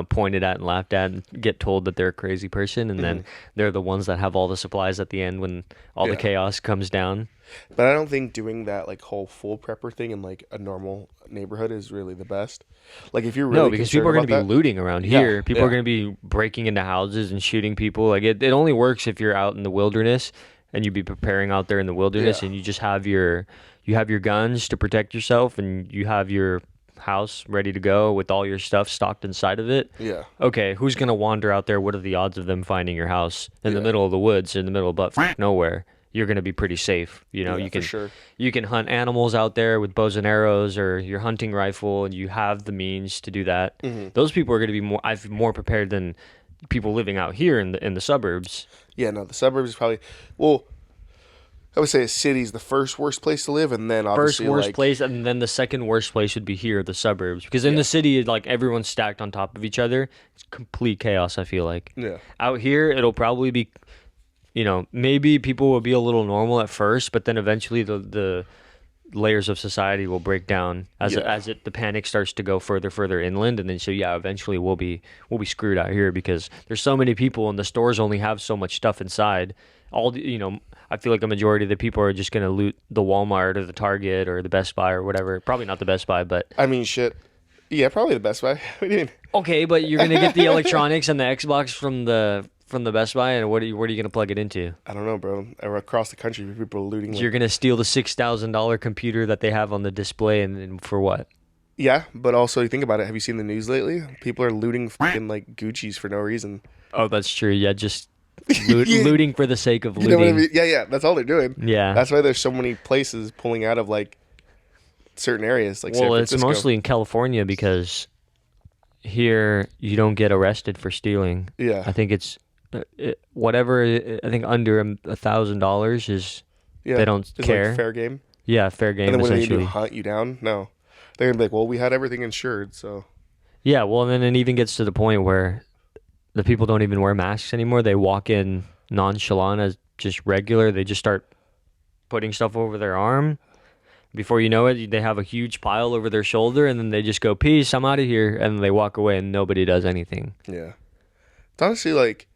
[SPEAKER 1] pointed at and laughed at and get told that they're a crazy person, and then they're the ones that have all the supplies at the end when all the
[SPEAKER 2] Yeah.
[SPEAKER 1] chaos comes down.
[SPEAKER 2] But I don't think doing that like whole full prepper thing in like a normal neighborhood is really the best. Like if you're really
[SPEAKER 1] No, because people are
[SPEAKER 2] going
[SPEAKER 1] going to
[SPEAKER 2] to
[SPEAKER 1] be looting around here.
[SPEAKER 2] Yeah,
[SPEAKER 1] People are
[SPEAKER 2] yeah.
[SPEAKER 1] going to be breaking into houses and shooting people. Like it only works if you're out in the wilderness and you be preparing out there in the wilderness,
[SPEAKER 2] Yeah.
[SPEAKER 1] and you just have your guns to protect yourself, and you have your house ready to go with all your stuff stocked inside of it.
[SPEAKER 2] Yeah.
[SPEAKER 1] Okay, who's going to wander out there? What are the odds of them finding your house in the
[SPEAKER 2] Yeah.
[SPEAKER 1] middle of the woods, in the middle of nowhere? You're going to be pretty safe.
[SPEAKER 2] Yeah,
[SPEAKER 1] You
[SPEAKER 2] for
[SPEAKER 1] can
[SPEAKER 2] sure.
[SPEAKER 1] you can hunt animals out there with bows and arrows or your hunting rifle, and you have the means to do that. Those people are going to be more prepared than people living out here in the suburbs.
[SPEAKER 2] Yeah, no, the suburbs is probably, well, I would say a city's the first worst place to live, and then
[SPEAKER 1] First
[SPEAKER 2] obviously
[SPEAKER 1] worst
[SPEAKER 2] like,
[SPEAKER 1] place, and then the second worst place would be here, the suburbs, because in the city, like everyone's stacked on top of each other. It's complete chaos. I feel like
[SPEAKER 2] Yeah.
[SPEAKER 1] out here it'll probably be, maybe people will be a little normal at first, but then eventually the layers of society will break down as
[SPEAKER 2] Yeah.
[SPEAKER 1] the panic starts to go further inland, and then so eventually we'll be screwed out here because there's so many people and the stores only have so much stuff inside. I feel like a majority of the people are just gonna loot the Walmart or the Target or the Best Buy or whatever. Probably not the Best Buy, but
[SPEAKER 2] I mean, shit. Yeah, probably the Best Buy. What do you mean?
[SPEAKER 1] okay. But you're gonna get the electronics and the Xbox from the Best Buy, and where are you gonna plug it into?
[SPEAKER 2] I don't know, bro. Across the country, people are looting.
[SPEAKER 1] You're gonna steal the $6,000 computer that they have on the display, and for what?
[SPEAKER 2] Yeah, but also you think about it. Have you seen the news lately? People are looting fucking like Gucci's for no reason.
[SPEAKER 1] Oh, that's true. Yeah, just
[SPEAKER 2] Yeah.
[SPEAKER 1] looting for the sake of
[SPEAKER 2] You
[SPEAKER 1] looting.
[SPEAKER 2] know what I mean? Yeah. That's all they're doing.
[SPEAKER 1] Yeah.
[SPEAKER 2] That's why there's so many places pulling out of like certain areas, like San
[SPEAKER 1] Well, it's
[SPEAKER 2] Francisco.
[SPEAKER 1] mostly in California because here you don't get arrested for stealing.
[SPEAKER 2] Yeah.
[SPEAKER 1] I think it's whatever. I think under $1,000 is they don't
[SPEAKER 2] it's
[SPEAKER 1] care.
[SPEAKER 2] Like fair game.
[SPEAKER 1] Yeah, fair game
[SPEAKER 2] And then when they do
[SPEAKER 1] essentially.
[SPEAKER 2] hunt you down, no, they're gonna be like, well, we had everything insured, so
[SPEAKER 1] Yeah, well, and then it even gets to the point where the people don't even wear masks anymore. They walk in nonchalant as just regular. They just start putting stuff over their arm. Before you know it, they have a huge pile over their shoulder, and then they just go, "Peace, I'm out of here," and they walk away, and nobody does anything.
[SPEAKER 2] yeah. It's honestly like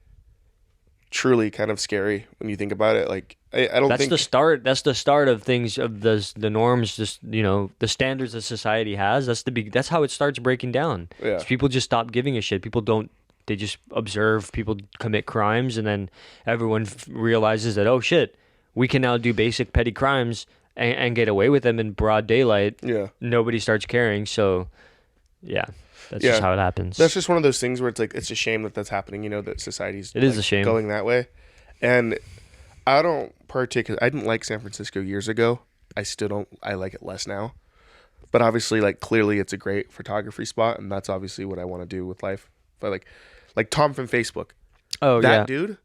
[SPEAKER 2] truly kind of scary when you think about it. Like I don't
[SPEAKER 1] That's
[SPEAKER 2] think
[SPEAKER 1] the start. That's the start of things, of the norms. Just the standards that society has. That's how it starts breaking down.
[SPEAKER 2] Yeah.
[SPEAKER 1] So people just stop giving a shit. People don't. They just observe people commit crimes, and then everyone realizes that, oh shit, we can now do basic petty crimes, and get away with them in broad daylight,
[SPEAKER 2] Yeah.
[SPEAKER 1] nobody starts caring. So, yeah, that's
[SPEAKER 2] Yeah.
[SPEAKER 1] just how it happens.
[SPEAKER 2] That's just one of those things where it's like it's a shame that that's happening. You know, that society's
[SPEAKER 1] It is a shame.
[SPEAKER 2] going that way. And I don't partake. I didn't like San Francisco years ago. I still don't. I like it less now. But obviously, like clearly, it's a great photography spot, and that's obviously what I want to do with life. But like Tom from Facebook.
[SPEAKER 1] Oh
[SPEAKER 2] That
[SPEAKER 1] yeah,
[SPEAKER 2] dude.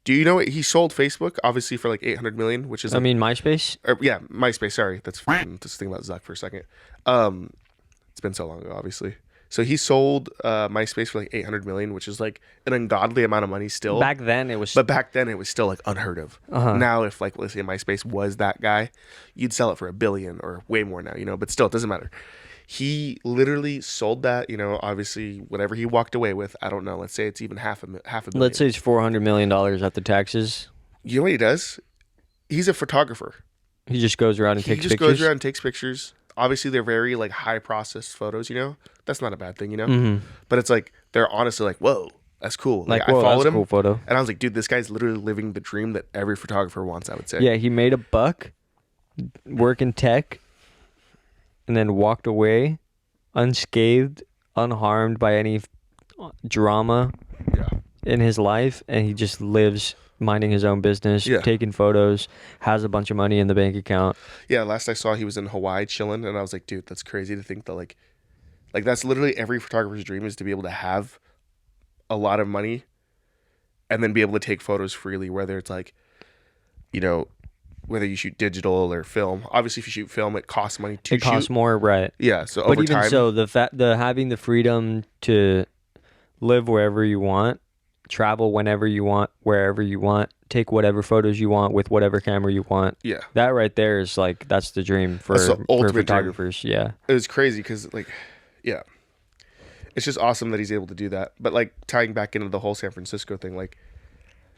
[SPEAKER 2] Do you know what he sold Facebook? Obviously for like 800 million, which is
[SPEAKER 1] I
[SPEAKER 2] like,
[SPEAKER 1] mean MySpace.
[SPEAKER 2] yeah, MySpace. Sorry, that's just thinking about Zuck for a second. It's been so long ago, obviously. So he sold MySpace for like 800 million, which is like an ungodly amount of money still.
[SPEAKER 1] Back then it was.
[SPEAKER 2] But back then it was still like unheard of. Now, if like let's say MySpace was that guy, you'd sell it for $1 billion or way more now, you know. But still, it doesn't matter. He literally sold that, you know. Obviously, whatever he walked away with, I don't know. Let's say it's even half a billion.
[SPEAKER 1] Let's say it's $400 million after taxes.
[SPEAKER 2] You know what he does? He's a photographer.
[SPEAKER 1] He just goes around and
[SPEAKER 2] He
[SPEAKER 1] takes
[SPEAKER 2] just
[SPEAKER 1] pictures.
[SPEAKER 2] goes around and takes pictures. Obviously, they're very like high processed photos. You know, that's not a bad thing. You know, but it's like they're honestly like, whoa, that's cool.
[SPEAKER 1] Like,
[SPEAKER 2] I
[SPEAKER 1] whoa,
[SPEAKER 2] followed
[SPEAKER 1] that's a
[SPEAKER 2] him,
[SPEAKER 1] cool photo.
[SPEAKER 2] and I was like, dude, this guy's literally living the dream that every photographer wants. I would say.
[SPEAKER 1] Yeah, he made a buck, working tech, and then walked away, unscathed, unharmed by any drama
[SPEAKER 2] Yeah.
[SPEAKER 1] in his life, and he just lives minding his own business,
[SPEAKER 2] Yeah.
[SPEAKER 1] taking photos, has a bunch of money in the bank account.
[SPEAKER 2] Yeah. Last I saw, he was in Hawaii chilling, and I was like, dude, that's crazy to think that like that's literally every photographer's dream is to be able to have a lot of money, and then be able to take photos freely, whether it's like, you know, whether you shoot digital or film. Obviously, if you shoot film, it costs money to
[SPEAKER 1] It costs
[SPEAKER 2] shoot.
[SPEAKER 1] more, right?
[SPEAKER 2] Yeah. So
[SPEAKER 1] But
[SPEAKER 2] over
[SPEAKER 1] even
[SPEAKER 2] time,
[SPEAKER 1] so, the having the freedom to live wherever you want, travel whenever you want, wherever you want, take whatever photos you want with whatever camera you want.
[SPEAKER 2] yeah,
[SPEAKER 1] That right there is like that's the dream for,
[SPEAKER 2] That's the ultimate dream.
[SPEAKER 1] photographers. Yeah.
[SPEAKER 2] it was crazy because like, yeah, it's just awesome that he's able to do that. But like tying back into the whole San Francisco thing, like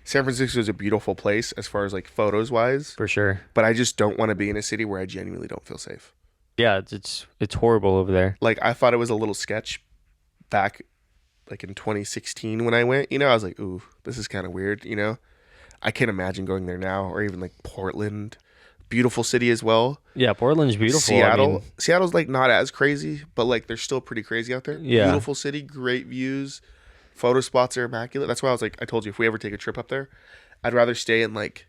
[SPEAKER 2] San Francisco is a beautiful place as far as like photos wise,
[SPEAKER 1] For sure.
[SPEAKER 2] but I just don't want to be in a city where I genuinely don't feel safe.
[SPEAKER 1] Yeah, it's horrible over there.
[SPEAKER 2] Like I thought it was a little sketch back like in 2016 when I went, you know, I was like, ooh, this is kind of weird, you know. I can't imagine going there now, or even like Portland, beautiful city as well.
[SPEAKER 1] Yeah, Portland's beautiful.
[SPEAKER 2] Seattle, Seattle's like not as crazy, but like they're still pretty crazy out there.
[SPEAKER 1] Yeah.
[SPEAKER 2] Beautiful city, great views, photo spots are immaculate. That's why I was like, I told you if we ever take a trip up there, I'd rather stay in like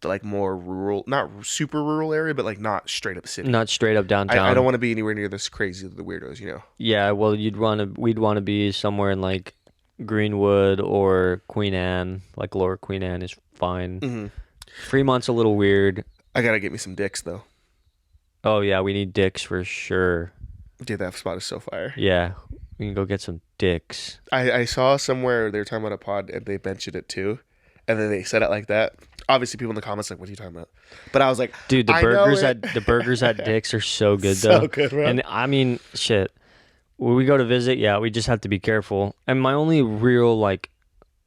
[SPEAKER 2] the like more rural, not super rural area, but like not straight up city.
[SPEAKER 1] not straight up downtown.
[SPEAKER 2] I don't want to be anywhere near this crazy the weirdos, you know.
[SPEAKER 1] Yeah, well, we'd want to be somewhere in like Greenwood or Queen Anne. Like Lower Queen Anne is fine.
[SPEAKER 2] Mm-hmm.
[SPEAKER 1] Fremont's a little weird.
[SPEAKER 2] I gotta get me some dicks though.
[SPEAKER 1] Oh yeah, we need dicks for sure.
[SPEAKER 2] Dude, that spot is so fire.
[SPEAKER 1] Yeah, we can go get some dicks.
[SPEAKER 2] I saw somewhere they were talking about a pod and they mentioned it too, and then they said it like that. Obviously, people in the comments like, "What are you talking about?" But I was like,
[SPEAKER 1] Dude, the
[SPEAKER 2] I know
[SPEAKER 1] burgers
[SPEAKER 2] it.
[SPEAKER 1] at Dicks are so good
[SPEAKER 2] So
[SPEAKER 1] though.
[SPEAKER 2] good, bro.
[SPEAKER 1] And I mean, shit. When we go to visit, yeah, we just have to be careful. And my only real like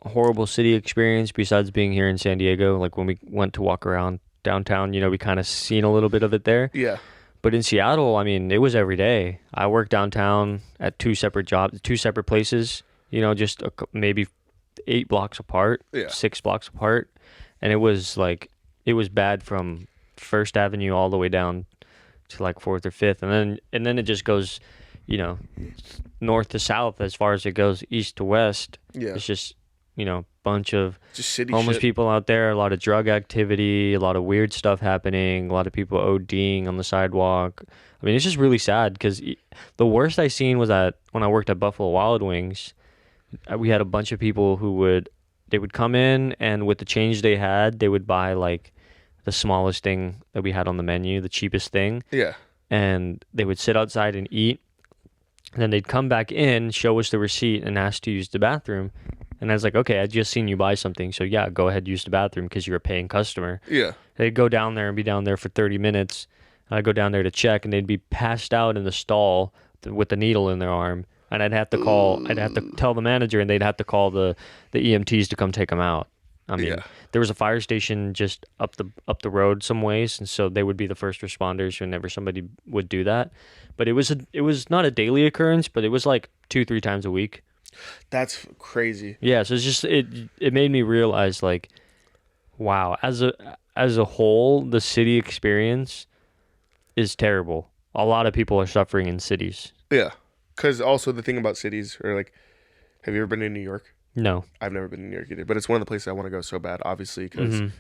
[SPEAKER 1] horrible city experience besides being here in San Diego, like when we went to walk around downtown, you know, we kind of seen a little bit of it there.
[SPEAKER 2] Yeah,
[SPEAKER 1] But in Seattle, I mean, it was every day. I worked downtown at two separate jobs, two separate places, you know, just maybe 8 blocks apart,
[SPEAKER 2] Yeah.
[SPEAKER 1] 6 blocks apart. And it was like, it was bad from First Avenue all the way down to like 4th or 5th. And then it just goes, you know, north to south as far as it goes, east to west.
[SPEAKER 2] yeah.
[SPEAKER 1] It's just, you know, bunch of
[SPEAKER 2] Just city
[SPEAKER 1] homeless
[SPEAKER 2] shit.
[SPEAKER 1] people out there, a lot of drug activity, a lot of weird stuff happening, a lot of people ODing on the sidewalk. I mean, it's just really sad because the worst I seen was that when I worked at Buffalo Wild Wings, we had a bunch of people who would come in and with the change they had, they would buy like the smallest thing that we had on the menu, the cheapest thing,
[SPEAKER 2] Yeah,
[SPEAKER 1] and they would sit outside and eat. And then they'd come back in, show us the receipt, and ask to use the bathroom. And I was like, okay, I just seen you buy something, so yeah, go ahead, use the bathroom because you're a paying customer.
[SPEAKER 2] yeah.
[SPEAKER 1] They'd go down there and be down there for 30 minutes. I'd go down there to check, and they'd be passed out in the stall with the needle in their arm. And I'd have to tell the manager, and they'd have to call the EMTs to come take them out. I mean,
[SPEAKER 2] Yeah.
[SPEAKER 1] there was a fire station just up the road some ways, and so they would be the first responders whenever somebody would do that. But it was not a daily occurrence, but it was like 2-3 times a week.
[SPEAKER 2] That's crazy.
[SPEAKER 1] Yeah, so it's just it made me realize like, wow, as a whole, the city experience is terrible. A lot of people are suffering in cities.
[SPEAKER 2] Yeah. Because also the thing about cities, or like, have you ever been to New York?
[SPEAKER 1] No.
[SPEAKER 2] I've never been to New York either, but it's one of the places I want to go so bad, obviously, because
[SPEAKER 1] Mm-hmm.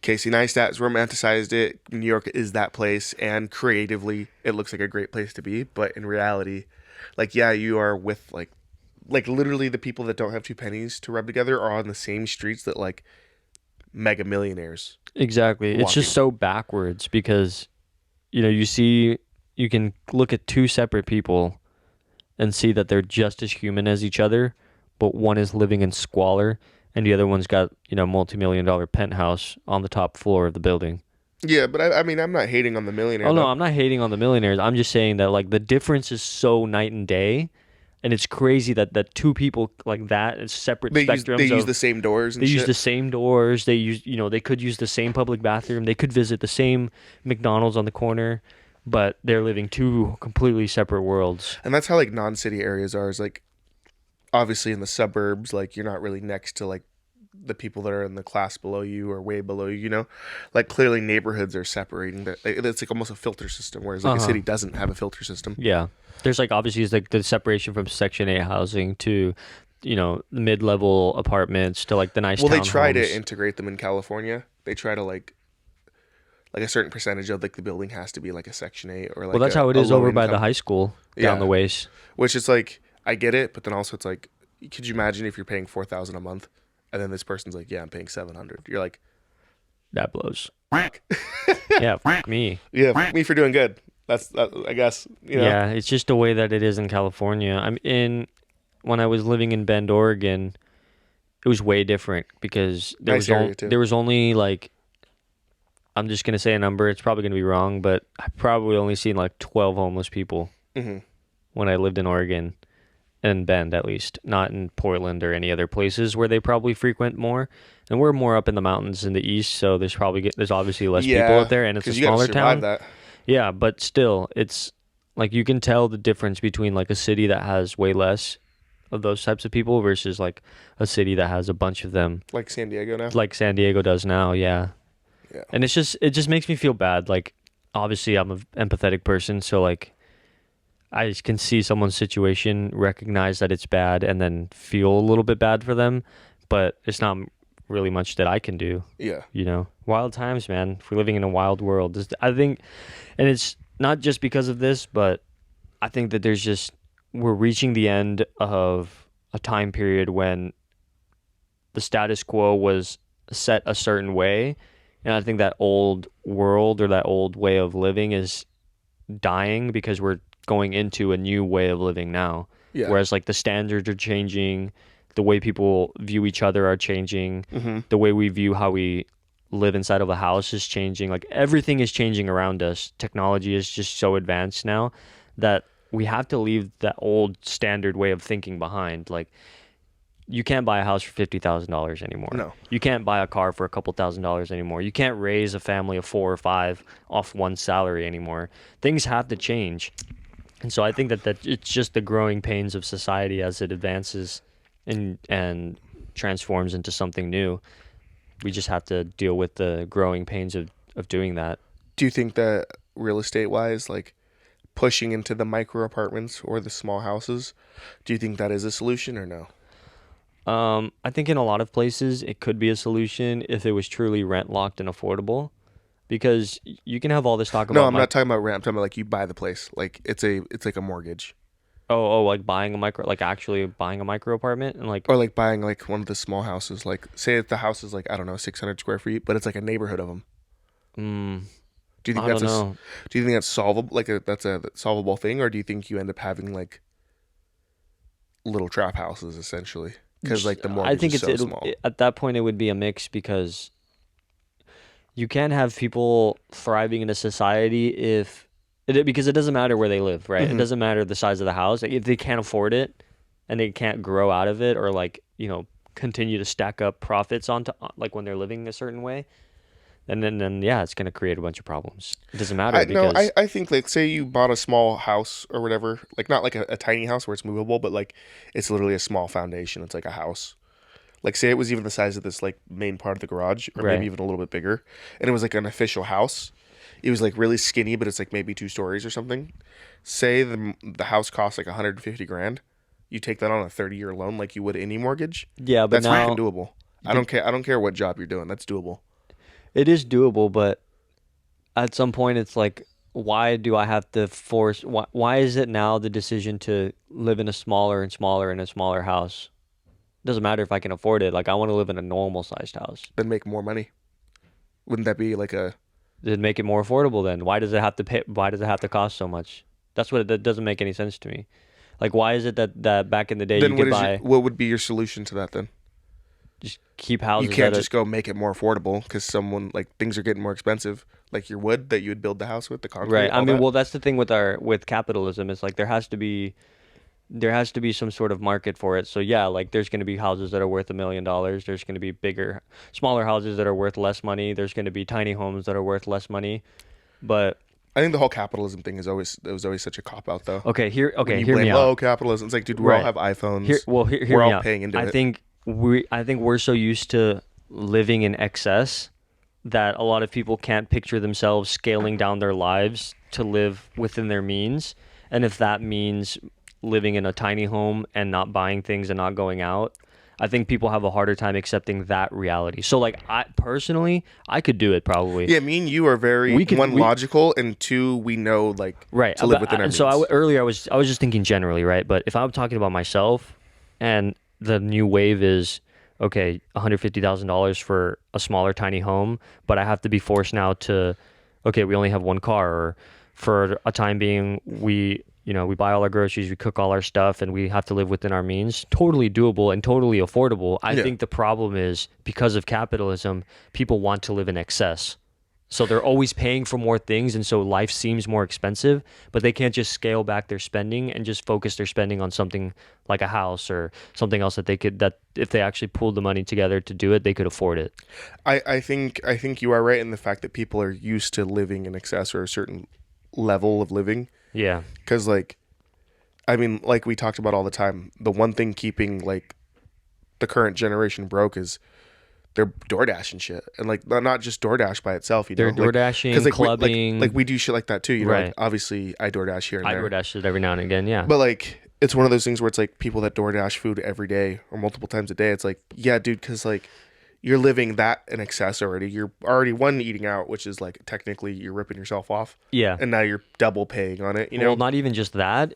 [SPEAKER 2] Casey Neistat has romanticized it. New York is that place, and creatively, it looks like a great place to be. But in reality, like, yeah, you are with like literally the people that don't have two pennies to rub together are on the same streets that like mega millionaires
[SPEAKER 1] Exactly. It's just
[SPEAKER 2] walking.
[SPEAKER 1] so backwards because, you can look at two separate people and see that they're just as human as each other, but one is living in squalor and the other one's got, multi-million-dollar penthouse on the top floor of the building.
[SPEAKER 2] Yeah, but I mean, I'm not hating on the millionaire
[SPEAKER 1] Oh no,
[SPEAKER 2] though.
[SPEAKER 1] I'm not hating on the millionaires. I'm just saying that like the difference is so night and day, and it's crazy that two people like that, it's separate spectrums
[SPEAKER 2] They use
[SPEAKER 1] of
[SPEAKER 2] the same doors and
[SPEAKER 1] they use
[SPEAKER 2] shit.
[SPEAKER 1] the same doors. They use, they could use the same public bathroom. They could visit the same McDonald's on the corner, but they're living two completely separate worlds.
[SPEAKER 2] And that's how like non-city areas are. Is like obviously in the suburbs, like you're not really next to like the people that are in the class below you or way below you. You know, like clearly neighborhoods are separating. That it's like almost a filter system, whereas like a city doesn't have a filter system.
[SPEAKER 1] Yeah. There's like obviously it's like the separation from Section 8 housing to, mid-level apartments to like the nice
[SPEAKER 2] Well, they try
[SPEAKER 1] townhomes.
[SPEAKER 2] to integrate them in California. They try to like a certain percentage of like the building has to be like a Section 8 or like
[SPEAKER 1] Well, that's
[SPEAKER 2] a,
[SPEAKER 1] how it
[SPEAKER 2] a
[SPEAKER 1] is
[SPEAKER 2] low
[SPEAKER 1] over by the
[SPEAKER 2] income.
[SPEAKER 1] high school down
[SPEAKER 2] Yeah.
[SPEAKER 1] the ways.
[SPEAKER 2] Which is like I get it, but then also it's like, could you imagine if you're paying 4,000 a month, and then this person's like, yeah, I'm paying 700. You're like,
[SPEAKER 1] That blows.
[SPEAKER 2] fuck.
[SPEAKER 1] Yeah, fuck me.
[SPEAKER 2] Yeah, fuck me for doing good. That's I guess you know.
[SPEAKER 1] Yeah, it's just the way that it is in California. When I was living in Bend, Oregon, it was way different because
[SPEAKER 2] Nice area too.
[SPEAKER 1] there was only like, I'm just gonna say a number. It's probably gonna be wrong, but I probably only seen like 12 homeless people
[SPEAKER 2] Hmm.
[SPEAKER 1] when I lived in Oregon, in Bend at least, not in Portland or any other places where they probably frequent more. And we're more up in the mountains in the east, so there's obviously less people
[SPEAKER 2] Yeah,
[SPEAKER 1] out there, and it's a
[SPEAKER 2] because you gotta
[SPEAKER 1] smaller
[SPEAKER 2] survive
[SPEAKER 1] town.
[SPEAKER 2] that.
[SPEAKER 1] Yeah, but still, it's like you can tell the difference between like a city that has way less of those types of people versus like a city that has a bunch of them,
[SPEAKER 2] Like San Diego now.
[SPEAKER 1] like San Diego does now. Yeah.
[SPEAKER 2] Yeah.
[SPEAKER 1] And it just makes me feel bad. Like, obviously, I'm an empathetic person, so like, I just can see someone's situation, recognize that it's bad, and then feel a little bit bad for them. But it's not really much that I can do.
[SPEAKER 2] Yeah.
[SPEAKER 1] Wild times, man. We're living in a wild world. I think, and it's not just because of this, but I think that we're reaching the end of a time period when the status quo was set a certain way. And I think that old world or that old way of living is dying because we're going into a new way of living now.
[SPEAKER 2] Yeah.
[SPEAKER 1] Whereas like the standards are changing, the way people view each other are changing,
[SPEAKER 2] Mm-hmm.
[SPEAKER 1] the way we view how we live inside of a house is changing. Like everything is changing around us. Technology is just so advanced now that we have to leave that old standard way of thinking behind. Like you can't buy a house for $50,000 anymore.
[SPEAKER 2] No.
[SPEAKER 1] You can't buy a car for a couple $1,000s anymore. You can't raise a family of 4 or 5 off one salary anymore. Things have to change. And so I think that it's just the growing pains of society as it advances and transforms into something new. We just have to deal with the growing pains of doing that.
[SPEAKER 2] Do you think that real estate wise, like pushing into the micro apartments or the small houses, do you think that is a solution or no?
[SPEAKER 1] I think in a lot of places it could be a solution if it was truly rent locked and affordable, because you can have all this talk about.
[SPEAKER 2] No, I'm not talking about rent. I'm talking about like you buy the place, like it's like a mortgage,
[SPEAKER 1] Like buying a micro, like actually buying a micro apartment and like.
[SPEAKER 2] or like buying like one of the small houses. Like say if the house is like I don't know 600 square feet, but it's like a neighborhood of them. Do you think
[SPEAKER 1] I don't know.
[SPEAKER 2] do you think that's solvable? Like that's a solvable thing, or do you think you end up having like little trap houses essentially? Because like the mortgage
[SPEAKER 1] I think
[SPEAKER 2] is so small.
[SPEAKER 1] at that point it would be a mix, because you can't have people thriving in a society because it doesn't matter where they live, right? It doesn't matter the size of the house. Like, if they can't afford it and they can't grow out of it, or like, continue to stack up profits onto like when they're living a certain way, and then yeah, it's going to create a bunch of problems. It doesn't matter
[SPEAKER 2] I think like say you bought a small house or whatever, like not like a tiny house where it's movable, but like it's literally a small foundation. It's like a house. Like, say it was even the size of this like main part of the garage, or maybe even a little bit bigger, and it was like an official house. It was like really skinny, but it's like maybe 2 stories or something. Say the house costs like 150 grand. You take that on a 30-year loan like you would any mortgage.
[SPEAKER 1] Yeah, but
[SPEAKER 2] that's
[SPEAKER 1] now
[SPEAKER 2] fucking doable. I don't care. I don't care what job you're doing. That's doable.
[SPEAKER 1] it is doable, but at some point it's like, why do I have to force? Why is it now the decision to live in a smaller and smaller and a smaller house? Doesn't matter if I can afford it. Like, I want to live in a normal sized house.
[SPEAKER 2] Then make more money. Wouldn't that be like a?
[SPEAKER 1] Then make it more affordable. Then why does it have to pay? Why does it have to cost so much? That doesn't make any sense to me. Like, why is it that back in the day
[SPEAKER 2] Then
[SPEAKER 1] you could buy?
[SPEAKER 2] what would be your solution to that then?
[SPEAKER 1] Just keep houses.
[SPEAKER 2] You can't just go make it more affordable because things are getting more expensive. Like your wood that you would build the house with, the concrete.
[SPEAKER 1] Right. I mean, well, that's the thing with capitalism. It's like there has to be some sort of market for it. So yeah, like there's going to be houses that are worth $1 million. There's going to be smaller houses that are worth less money. There's going to be tiny homes that are worth less money. But
[SPEAKER 2] I think the whole capitalism thing was always such a cop out though.
[SPEAKER 1] Hear
[SPEAKER 2] me
[SPEAKER 1] out.
[SPEAKER 2] Low capitalism. It's like, dude, we all have iPhones.
[SPEAKER 1] Hear
[SPEAKER 2] we're
[SPEAKER 1] me
[SPEAKER 2] all
[SPEAKER 1] out.
[SPEAKER 2] paying into it.
[SPEAKER 1] I think we're so used to living in excess that a lot of people can't picture themselves scaling down their lives to live within their means. And if that means living in a tiny home and not buying things and not going out, I think people have a harder time accepting that reality. So like I could do it probably.
[SPEAKER 2] Yeah, me and you are very logical, and two, we know like
[SPEAKER 1] right
[SPEAKER 2] to live within our means.
[SPEAKER 1] So earlier I was just thinking generally, right? But if I'm talking about myself, and the new wave is okay, $150,000 for a smaller tiny home, but I have to be forced now to, okay, we only have one car, or for a time being we buy all our groceries, we cook all our stuff, and we have to live within our means. Totally doable and totally affordable. I think the problem is because of capitalism, people want to live in excess. So they're always paying for more things, and so life seems more expensive, but they can't just scale back their spending and just focus their spending on something like a house or something else that if they actually pulled the money together to do it, they could afford it.
[SPEAKER 2] I think you are right in the fact that people are used to living in excess or a certain level of living.
[SPEAKER 1] Yeah.
[SPEAKER 2] Because like we talked about all the time, the one thing keeping like the current generation broke is they're DoorDash and shit, and like not just DoorDash by itself. They're
[SPEAKER 1] DoorDashing, clubbing.
[SPEAKER 2] We do shit like that too. You know, like, obviously I DoorDash here and there.
[SPEAKER 1] I DoorDash it every now and again, yeah.
[SPEAKER 2] But like it's one of those things where it's like people that DoorDash food every day or multiple times a day. It's like, yeah, dude, because like you're living that in excess already. You're already eating out, which is like technically you're ripping yourself off.
[SPEAKER 1] Yeah.
[SPEAKER 2] And now you're double paying on it. You know,
[SPEAKER 1] well, not even just that.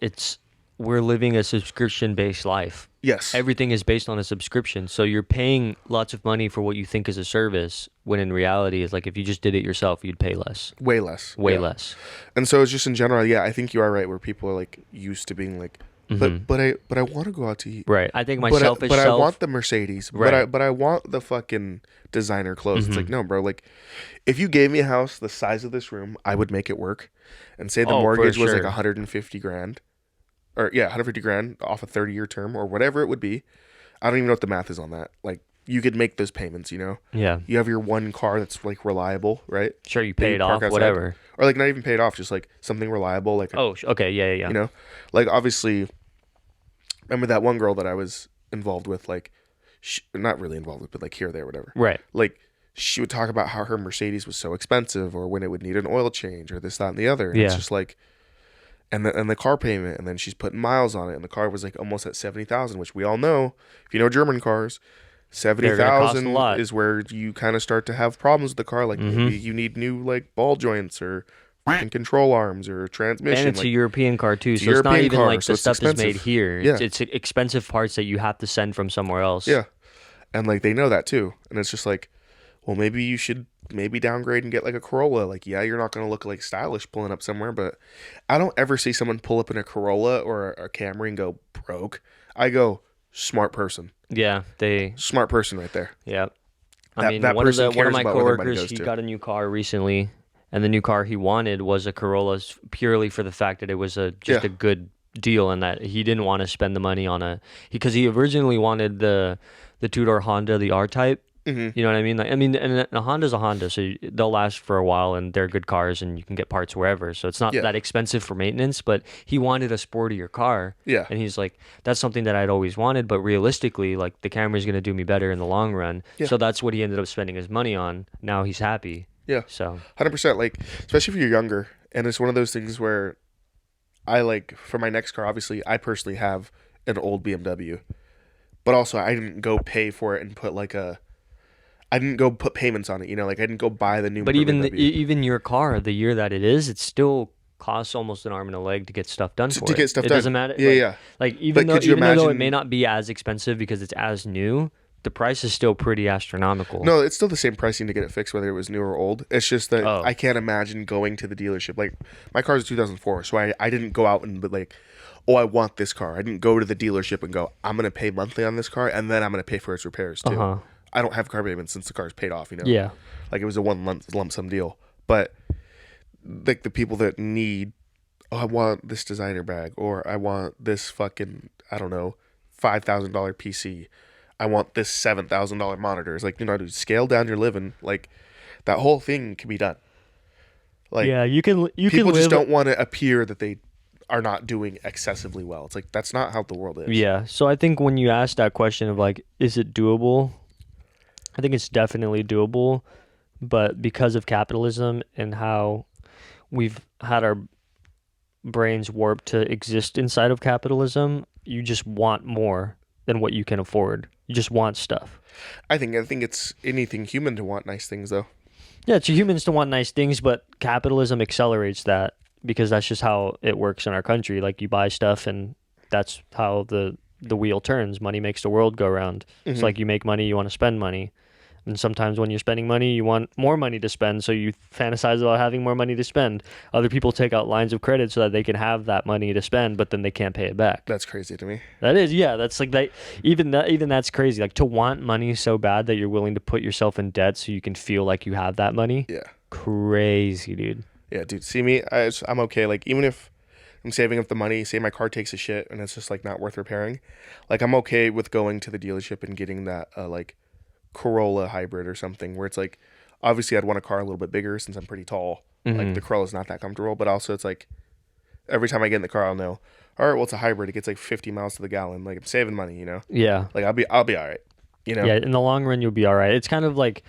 [SPEAKER 1] We're living a subscription-based life.
[SPEAKER 2] Yes.
[SPEAKER 1] Everything is based on a subscription. So you're paying lots of money for what you think is a service, when in reality, it's like if you just did it yourself, you'd pay less.
[SPEAKER 2] Way less.
[SPEAKER 1] Way less.
[SPEAKER 2] And so it's just in general, yeah, I think you are right, where people are like used to being like, but I want to go out to eat.
[SPEAKER 1] Right. I think
[SPEAKER 2] But I want the Mercedes. Right. But I want the fucking designer clothes. It's like, no, bro. Like, if you gave me a house the size of this room, I would make it work. And say the mortgage was like 150 grand. Or yeah, 150 grand off a 30-year term or whatever it would be. I don't even know what the math is on that. Like, you could make those payments, you know?
[SPEAKER 1] Yeah.
[SPEAKER 2] You have your one car that's like reliable, right?
[SPEAKER 1] Sure, you pay it off, whatever.
[SPEAKER 2] Or like not even paid off, just like something reliable. Like
[SPEAKER 1] okay, yeah.
[SPEAKER 2] You know? Like obviously, remember that one girl that I was involved with, like, not really involved with, but like here or there, whatever.
[SPEAKER 1] Right.
[SPEAKER 2] Like, she would talk about how her Mercedes was so expensive or when it would need an oil change or this, that, and the other. And it's just like, and the car payment, and then she's putting miles on it, and the car was like almost at 70,000, which we all know, if you know German cars, 70,000 is where you kind of start to have problems with the car. Like maybe you need new like ball joints or control arms or transmission.
[SPEAKER 1] And it's a European car too, so it's not even like the stuff is made here. Yeah. It's expensive parts that you have to send from somewhere else.
[SPEAKER 2] Yeah, and like they know that too, and it's just like, well, maybe you should downgrade and get like a Corolla. Like, yeah, you're not going to look like stylish pulling up somewhere, but I don't ever see someone pull up in a Corolla or a Camry and go broke. I go smart person.
[SPEAKER 1] Yeah,
[SPEAKER 2] smart person right there.
[SPEAKER 1] Yeah. I mean, one of my coworkers, he got a new car recently, and the new car he wanted was a Corolla purely for the fact that it was a good deal, and that he didn't want to spend the money on because he originally wanted the two-door Honda, the R-Type.
[SPEAKER 2] Mm-hmm.
[SPEAKER 1] You know what I mean? Like, I mean, and a Honda's a Honda, so they'll last for a while, and they're good cars, and you can get parts wherever. So it's not
[SPEAKER 2] Yeah.
[SPEAKER 1] that expensive for maintenance. But he wanted a sportier car,
[SPEAKER 2] Yeah.
[SPEAKER 1] and he's like, that's something that I'd always wanted. But realistically, like the Camry's gonna do me better in the long run.
[SPEAKER 2] Yeah.
[SPEAKER 1] So that's what he ended up spending his money on. Now he's happy.
[SPEAKER 2] Yeah.
[SPEAKER 1] So
[SPEAKER 2] 100%. Like, especially if you're younger, and it's one of those things where I like for my next car. Obviously, I personally have an old BMW, but also I didn't go pay for it and put like a. I didn't go put payments on it, you know, like I didn't go buy the new.
[SPEAKER 1] But even
[SPEAKER 2] BMW.
[SPEAKER 1] even your car, the year that it is, it still costs almost an arm and a leg to get stuff done for
[SPEAKER 2] to
[SPEAKER 1] it.
[SPEAKER 2] get stuff
[SPEAKER 1] it
[SPEAKER 2] done.
[SPEAKER 1] Doesn't matter.
[SPEAKER 2] Yeah,
[SPEAKER 1] like,
[SPEAKER 2] yeah.
[SPEAKER 1] Like even
[SPEAKER 2] But
[SPEAKER 1] though
[SPEAKER 2] could you
[SPEAKER 1] even though it
[SPEAKER 2] imagine-
[SPEAKER 1] may not be as expensive because it's as new, the price is still pretty astronomical.
[SPEAKER 2] No, it's still the same pricing to get it fixed, whether it was new or old. It's just that
[SPEAKER 1] Oh.
[SPEAKER 2] I can't imagine going to the dealership. Like my car is 2004, so I didn't go out and be like, oh, I want this car. I didn't go to the dealership and go, I'm gonna pay monthly on this car, and then I'm gonna pay for its repairs too.
[SPEAKER 1] Uh-huh.
[SPEAKER 2] I don't have car payments since the car's paid off. You know.
[SPEAKER 1] Yeah.
[SPEAKER 2] Like it was a one lump sum deal. But like the people that need, oh, I want this designer bag, or I want this fucking, I don't know, $5,000 PC. I want this $7,000 monitor. It's like, you know, to scale down your living, like that whole thing can be done. Like
[SPEAKER 1] yeah, you can
[SPEAKER 2] people
[SPEAKER 1] live.
[SPEAKER 2] just don't want to appear that they are not doing excessively well. It's like that's not how the world is.
[SPEAKER 1] Yeah. So I think when you ask that question of like, is it doable? I think it's definitely doable, but because of capitalism and how we've had our brains warped to exist inside of capitalism, you just want more than what you can afford. You just want stuff.
[SPEAKER 2] I think it's anything human to want nice things though.
[SPEAKER 1] Yeah, it's humans to want nice things, but capitalism accelerates that because that's just how it works in our country. Like you buy stuff and that's how the wheel turns. Money makes the world go round. It's like you make money, you want to spend money. And sometimes when you're spending money, you want more money to spend, so you fantasize about having more money to spend. Other people take out lines of credit so that they can have that money to spend, but then they can't pay it back.
[SPEAKER 2] That's crazy to me.
[SPEAKER 1] That is, yeah, that's like that. Even that's crazy. Like to want money so bad that you're willing to put yourself in debt so you can feel like you have that money.
[SPEAKER 2] Yeah.
[SPEAKER 1] Crazy, dude.
[SPEAKER 2] Yeah, dude. See me, I'm okay. Like even if I'm saving up the money, say my car takes a shit and it's just like not worth repairing, like I'm okay with going to the dealership and getting that like Corolla hybrid or something where it's like, obviously I'd want a car a little bit bigger since I'm pretty tall. Like the Corolla's not that comfortable, but also it's like every time I get in the car, I'll know, all right, well, it's a hybrid. It gets like 50 miles to the gallon. Like I'm saving money, you know?
[SPEAKER 1] Yeah.
[SPEAKER 2] Like I'll be all right. You know?
[SPEAKER 1] Yeah. In the long run, you'll be all right. It's kind of like,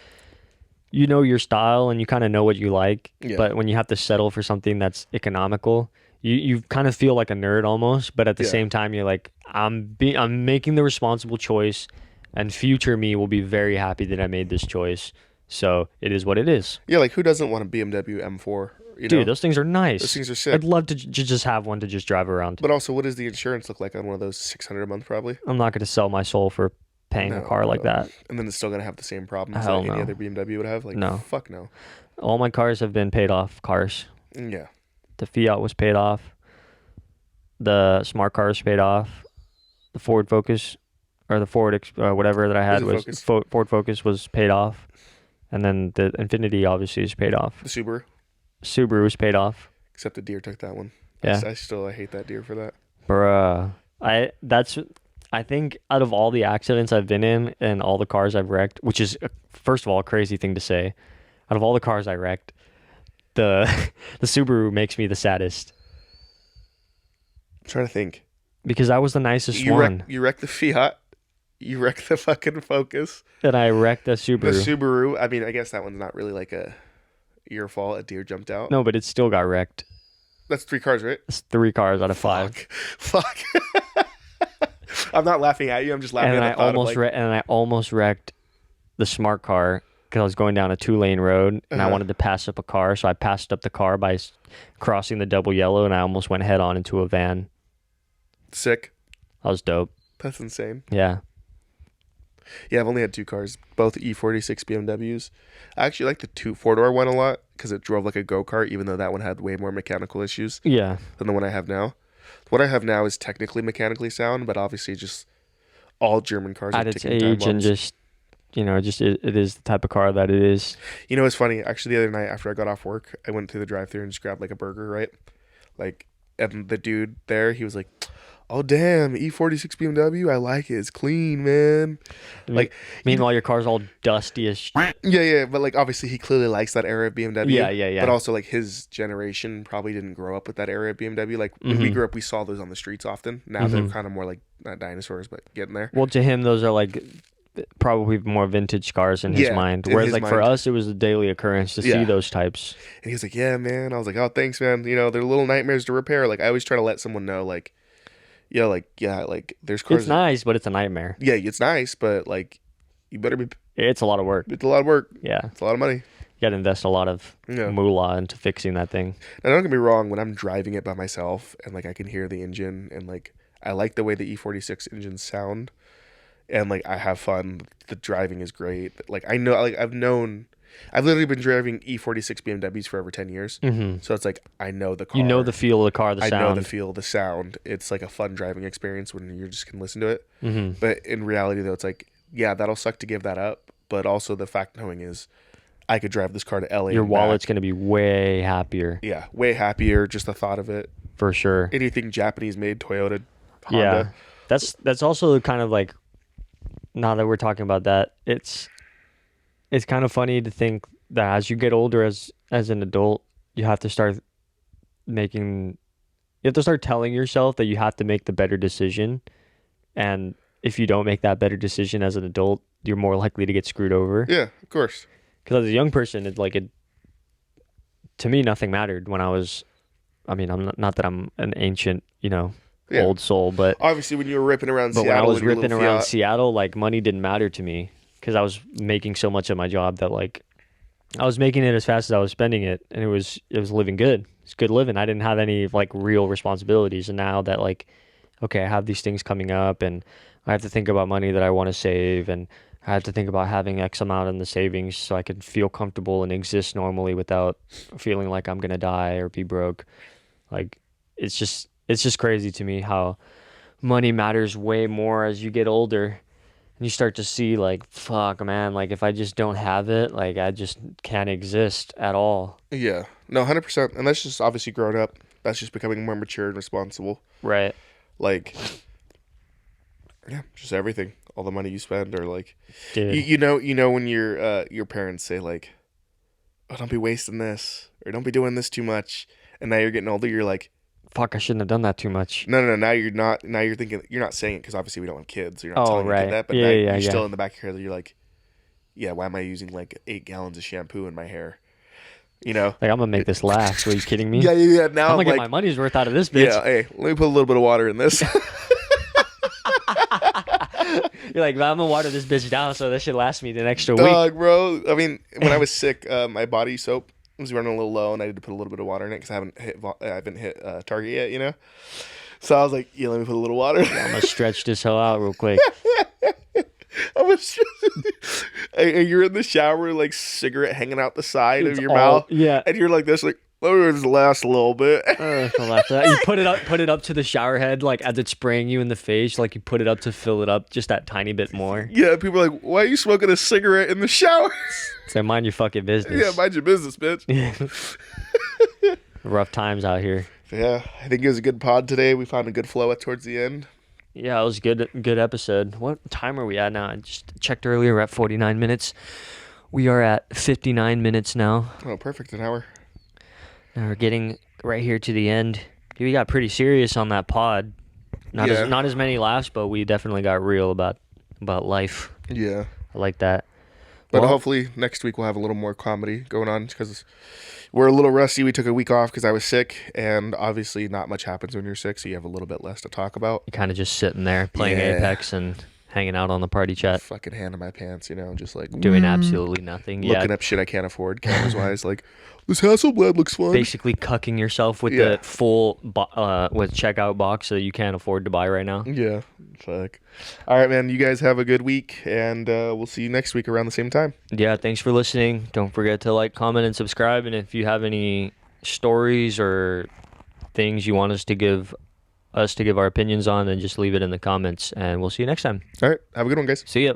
[SPEAKER 1] you know your style and you kind of know what you like,
[SPEAKER 2] Yeah.
[SPEAKER 1] but when you have to settle for something that's economical, you kind of feel like a nerd almost, but at the
[SPEAKER 2] Yeah.
[SPEAKER 1] same time, you're like, I'm making the responsible choice, and future me will be very happy that I made this choice. So it is what it is.
[SPEAKER 2] Yeah, like who doesn't want a BMW M4? You know?
[SPEAKER 1] Dude, those things are nice.
[SPEAKER 2] Those things are sick.
[SPEAKER 1] I'd love to just have one to just drive around.
[SPEAKER 2] But also, what does the insurance look like on one of those? $600 a month, probably.
[SPEAKER 1] I'm not going to sell my soul for paying a car like that.
[SPEAKER 2] And then it's still gonna have the same problems
[SPEAKER 1] Hell
[SPEAKER 2] that any
[SPEAKER 1] no.
[SPEAKER 2] other BMW would have. Like,
[SPEAKER 1] No.
[SPEAKER 2] fuck no.
[SPEAKER 1] All my cars have been paid off cars.
[SPEAKER 2] Yeah.
[SPEAKER 1] The Fiat was paid off. The smart car was paid off. The Ford Focus, or the Ford whatever that I had
[SPEAKER 2] Was it
[SPEAKER 1] was
[SPEAKER 2] Focus?
[SPEAKER 1] Ford Focus was paid off, and then the Infiniti obviously is paid off.
[SPEAKER 2] The Subaru,
[SPEAKER 1] Subaru was paid off.
[SPEAKER 2] except the deer took that one.
[SPEAKER 1] Yeah.
[SPEAKER 2] I hate that deer for that.
[SPEAKER 1] Bruh, I think out of all the accidents I've been in and all the cars I've wrecked, which is first of all a crazy thing to say, out of all the cars I wrecked, the the Subaru makes me the saddest
[SPEAKER 2] I'm trying to think.
[SPEAKER 1] because that was the nicest
[SPEAKER 2] You
[SPEAKER 1] one,
[SPEAKER 2] wrecked the Fiat. You wrecked the fucking Focus.
[SPEAKER 1] and I wrecked the
[SPEAKER 2] The
[SPEAKER 1] Subaru.
[SPEAKER 2] Subaru. I mean, I guess that one's not really like your fault. A deer jumped out.
[SPEAKER 1] No, but it still got wrecked.
[SPEAKER 2] That's 3 cars, right?
[SPEAKER 1] It's 3 cars out of 5.
[SPEAKER 2] Fuck. I'm not laughing at you. I'm just laughing
[SPEAKER 1] And
[SPEAKER 2] at
[SPEAKER 1] I
[SPEAKER 2] the thought
[SPEAKER 1] almost
[SPEAKER 2] of like,
[SPEAKER 1] and I almost wrecked the smart car because I was going down a 2-lane road and I
[SPEAKER 2] Uh-huh.
[SPEAKER 1] wanted to pass up a car, so I passed up the car by crossing the double yellow, and I almost went head on into a van.
[SPEAKER 2] sick.
[SPEAKER 1] That was dope.
[SPEAKER 2] That's insane.
[SPEAKER 1] Yeah.
[SPEAKER 2] Yeah, I've only had 2 cars, both E46 BMWs. I actually like the 4-door one a lot because it drove like a go-kart, even though that one had way more mechanical issues
[SPEAKER 1] Yeah.
[SPEAKER 2] than the one I have now. What I have now is technically mechanically sound, but obviously just all German cars
[SPEAKER 1] At
[SPEAKER 2] are
[SPEAKER 1] its
[SPEAKER 2] ticking time
[SPEAKER 1] age and
[SPEAKER 2] bombs.
[SPEAKER 1] just, it is the type of car that it is.
[SPEAKER 2] You know, it's funny. Actually, the other night after I got off work, I went to the drive-thru and just grabbed like a burger, right? Like and the dude there, he was like, "Oh damn, E46 BMW, I like it. It's clean, man." Like,
[SPEAKER 1] meanwhile, your car's all dusty as
[SPEAKER 2] yeah, but like obviously he clearly likes that era of BMW.
[SPEAKER 1] Yeah.
[SPEAKER 2] But also like his generation probably didn't grow up with that era of BMW. Like when we grew up, we saw those on the streets often. Now they're kind of more like not dinosaurs, but getting there.
[SPEAKER 1] Well, to him, those are like probably more vintage cars in his mind. Whereas like for us, it was a daily occurrence to see those types.
[SPEAKER 2] And he was like, "Yeah, man." I was like, "Oh, thanks, man. You know, they're little nightmares to repair." Like I always try to let someone know, like, like there's cars.
[SPEAKER 1] It's nice, but it's a nightmare.
[SPEAKER 2] Yeah, it's nice, but like, you better be.
[SPEAKER 1] It's a lot of work.
[SPEAKER 2] It's a lot of work.
[SPEAKER 1] Yeah,
[SPEAKER 2] it's a lot of money.
[SPEAKER 1] You got to invest a lot of moolah into fixing that thing.
[SPEAKER 2] Now, don't get me wrong. When I'm driving it by myself and like I can hear the engine and like I like the way the E46 engines sound, and like I have fun. The driving is great. Like I know, like I've literally been driving E46 BMWs for over 10 years. So it's like I know the car.
[SPEAKER 1] You know the feel of the car, the sound.
[SPEAKER 2] I know the feel, the sound. It's like a fun driving experience when you just can listen to it. But in reality, though, it's like, yeah, that'll suck to give that up. But also the fact knowing is I could drive this car to LA.
[SPEAKER 1] Your wallet's going to be way happier.
[SPEAKER 2] Yeah, way happier. Just the thought of it.
[SPEAKER 1] For sure.
[SPEAKER 2] Anything Japanese made, Toyota, Honda.
[SPEAKER 1] Yeah. That's also kind of like, now that we're talking about that, it's kind of funny to think that as you get older as an adult, you have to start telling yourself that you have to make the better decision. And if you don't make that better decision as an adult, you're more likely to get screwed over.
[SPEAKER 2] Yeah, of course.
[SPEAKER 1] Because as a young person, to me, nothing mattered when I was, I'm not that I'm an ancient, old soul, but
[SPEAKER 2] obviously when you were ripping around Seattle,
[SPEAKER 1] when I was ripping around Seattle, like money didn't matter to me because I was making so much of my job that like I was making it as fast as I was spending it, and it was living good. It's good living. I didn't have any like real responsibilities, and now that like, okay, I have these things coming up, and I have to think about money that I want to save, and I have to think about having X amount in the savings so I can feel comfortable and exist normally without feeling like I'm gonna die or be broke. Like it's just crazy to me how money matters way more as you get older, and you start to see like, fuck, man, like if I just don't have it, like I just can't exist at all.
[SPEAKER 2] Yeah, no, 100%, and that's just obviously growing up. That's just becoming more mature and responsible.
[SPEAKER 1] Right.
[SPEAKER 2] Like, yeah, just everything. All the money you spend, or like,
[SPEAKER 1] dude,
[SPEAKER 2] you know when your parents say like, "Oh, don't be wasting this," or "Don't be doing this too much," and now you're getting older, you're like,
[SPEAKER 1] fuck, I shouldn't have done that too much.
[SPEAKER 2] No. Now you're not. Now you're thinking. You're not saying it because obviously we don't have kids. So you're not telling your kid that. But now you're still in the back of your head. You're like, yeah, why am I using like 8 gallons of shampoo in my hair? You know,
[SPEAKER 1] like I'm gonna make this last. Are you kidding me?
[SPEAKER 2] Yeah. Now
[SPEAKER 1] I'm gonna get my money's worth out of this bitch.
[SPEAKER 2] Yeah. Hey, let me put a little bit of water in this.
[SPEAKER 1] You're like, well, I'm gonna water this bitch down so this should last me the extra week.
[SPEAKER 2] Dog, bro. I mean, when I was sick, my body soap was running a little low, and I had to put a little bit of water in it because I haven't hit Target yet, you know. So I was like, yeah, let me put a little water.
[SPEAKER 1] Yeah, I'm gonna stretch this hell out real quick.
[SPEAKER 2] And you're in the shower, like cigarette hanging out the side of your mouth,
[SPEAKER 1] yeah,
[SPEAKER 2] and you're like this, like, let me just last a little bit.
[SPEAKER 1] You put it up to the shower head, like as it's spraying you in the face, like you put it up to fill it up just that tiny bit more.
[SPEAKER 2] Yeah, people are like, why are you smoking a cigarette in the shower?
[SPEAKER 1] So mind your fucking business.
[SPEAKER 2] Yeah, mind your business, bitch.
[SPEAKER 1] Rough times out here.
[SPEAKER 2] Yeah, I think it was a good pod today. We found a good flow towards the end.
[SPEAKER 1] Yeah, it was a good episode. What time are we at now? I just checked earlier. We're at 49 minutes. We are at 59 minutes now.
[SPEAKER 2] Oh, perfect. An hour.
[SPEAKER 1] And we're getting right here to the end. We got pretty serious on that pod. Not as many laughs, but we definitely got real about life.
[SPEAKER 2] Yeah.
[SPEAKER 1] I like that.
[SPEAKER 2] But hopefully next week we'll have a little more comedy going on because we're a little rusty. We took a week off because I was sick, and obviously not much happens when you're sick, so you have a little bit less to talk about.
[SPEAKER 1] You're kind of just sitting there playing Apex and hanging out on the party chat.
[SPEAKER 2] Fucking hand in my pants, just like...
[SPEAKER 1] doing absolutely nothing.
[SPEAKER 2] Looking up shit I can't afford, cameras-wise, like... This Hasselblad looks fun.
[SPEAKER 1] Basically cucking yourself with the full with checkout box that you can't afford to buy right now.
[SPEAKER 2] Yeah, fuck. All right, man. You guys have a good week, and we'll see you next week around the same time.
[SPEAKER 1] Yeah, thanks for listening. Don't forget to like, comment, and subscribe. And if you have any stories or things you want us to give our opinions on, then just leave it in the comments, and we'll see you next time.
[SPEAKER 2] All right. Have a good one, guys.
[SPEAKER 1] See ya.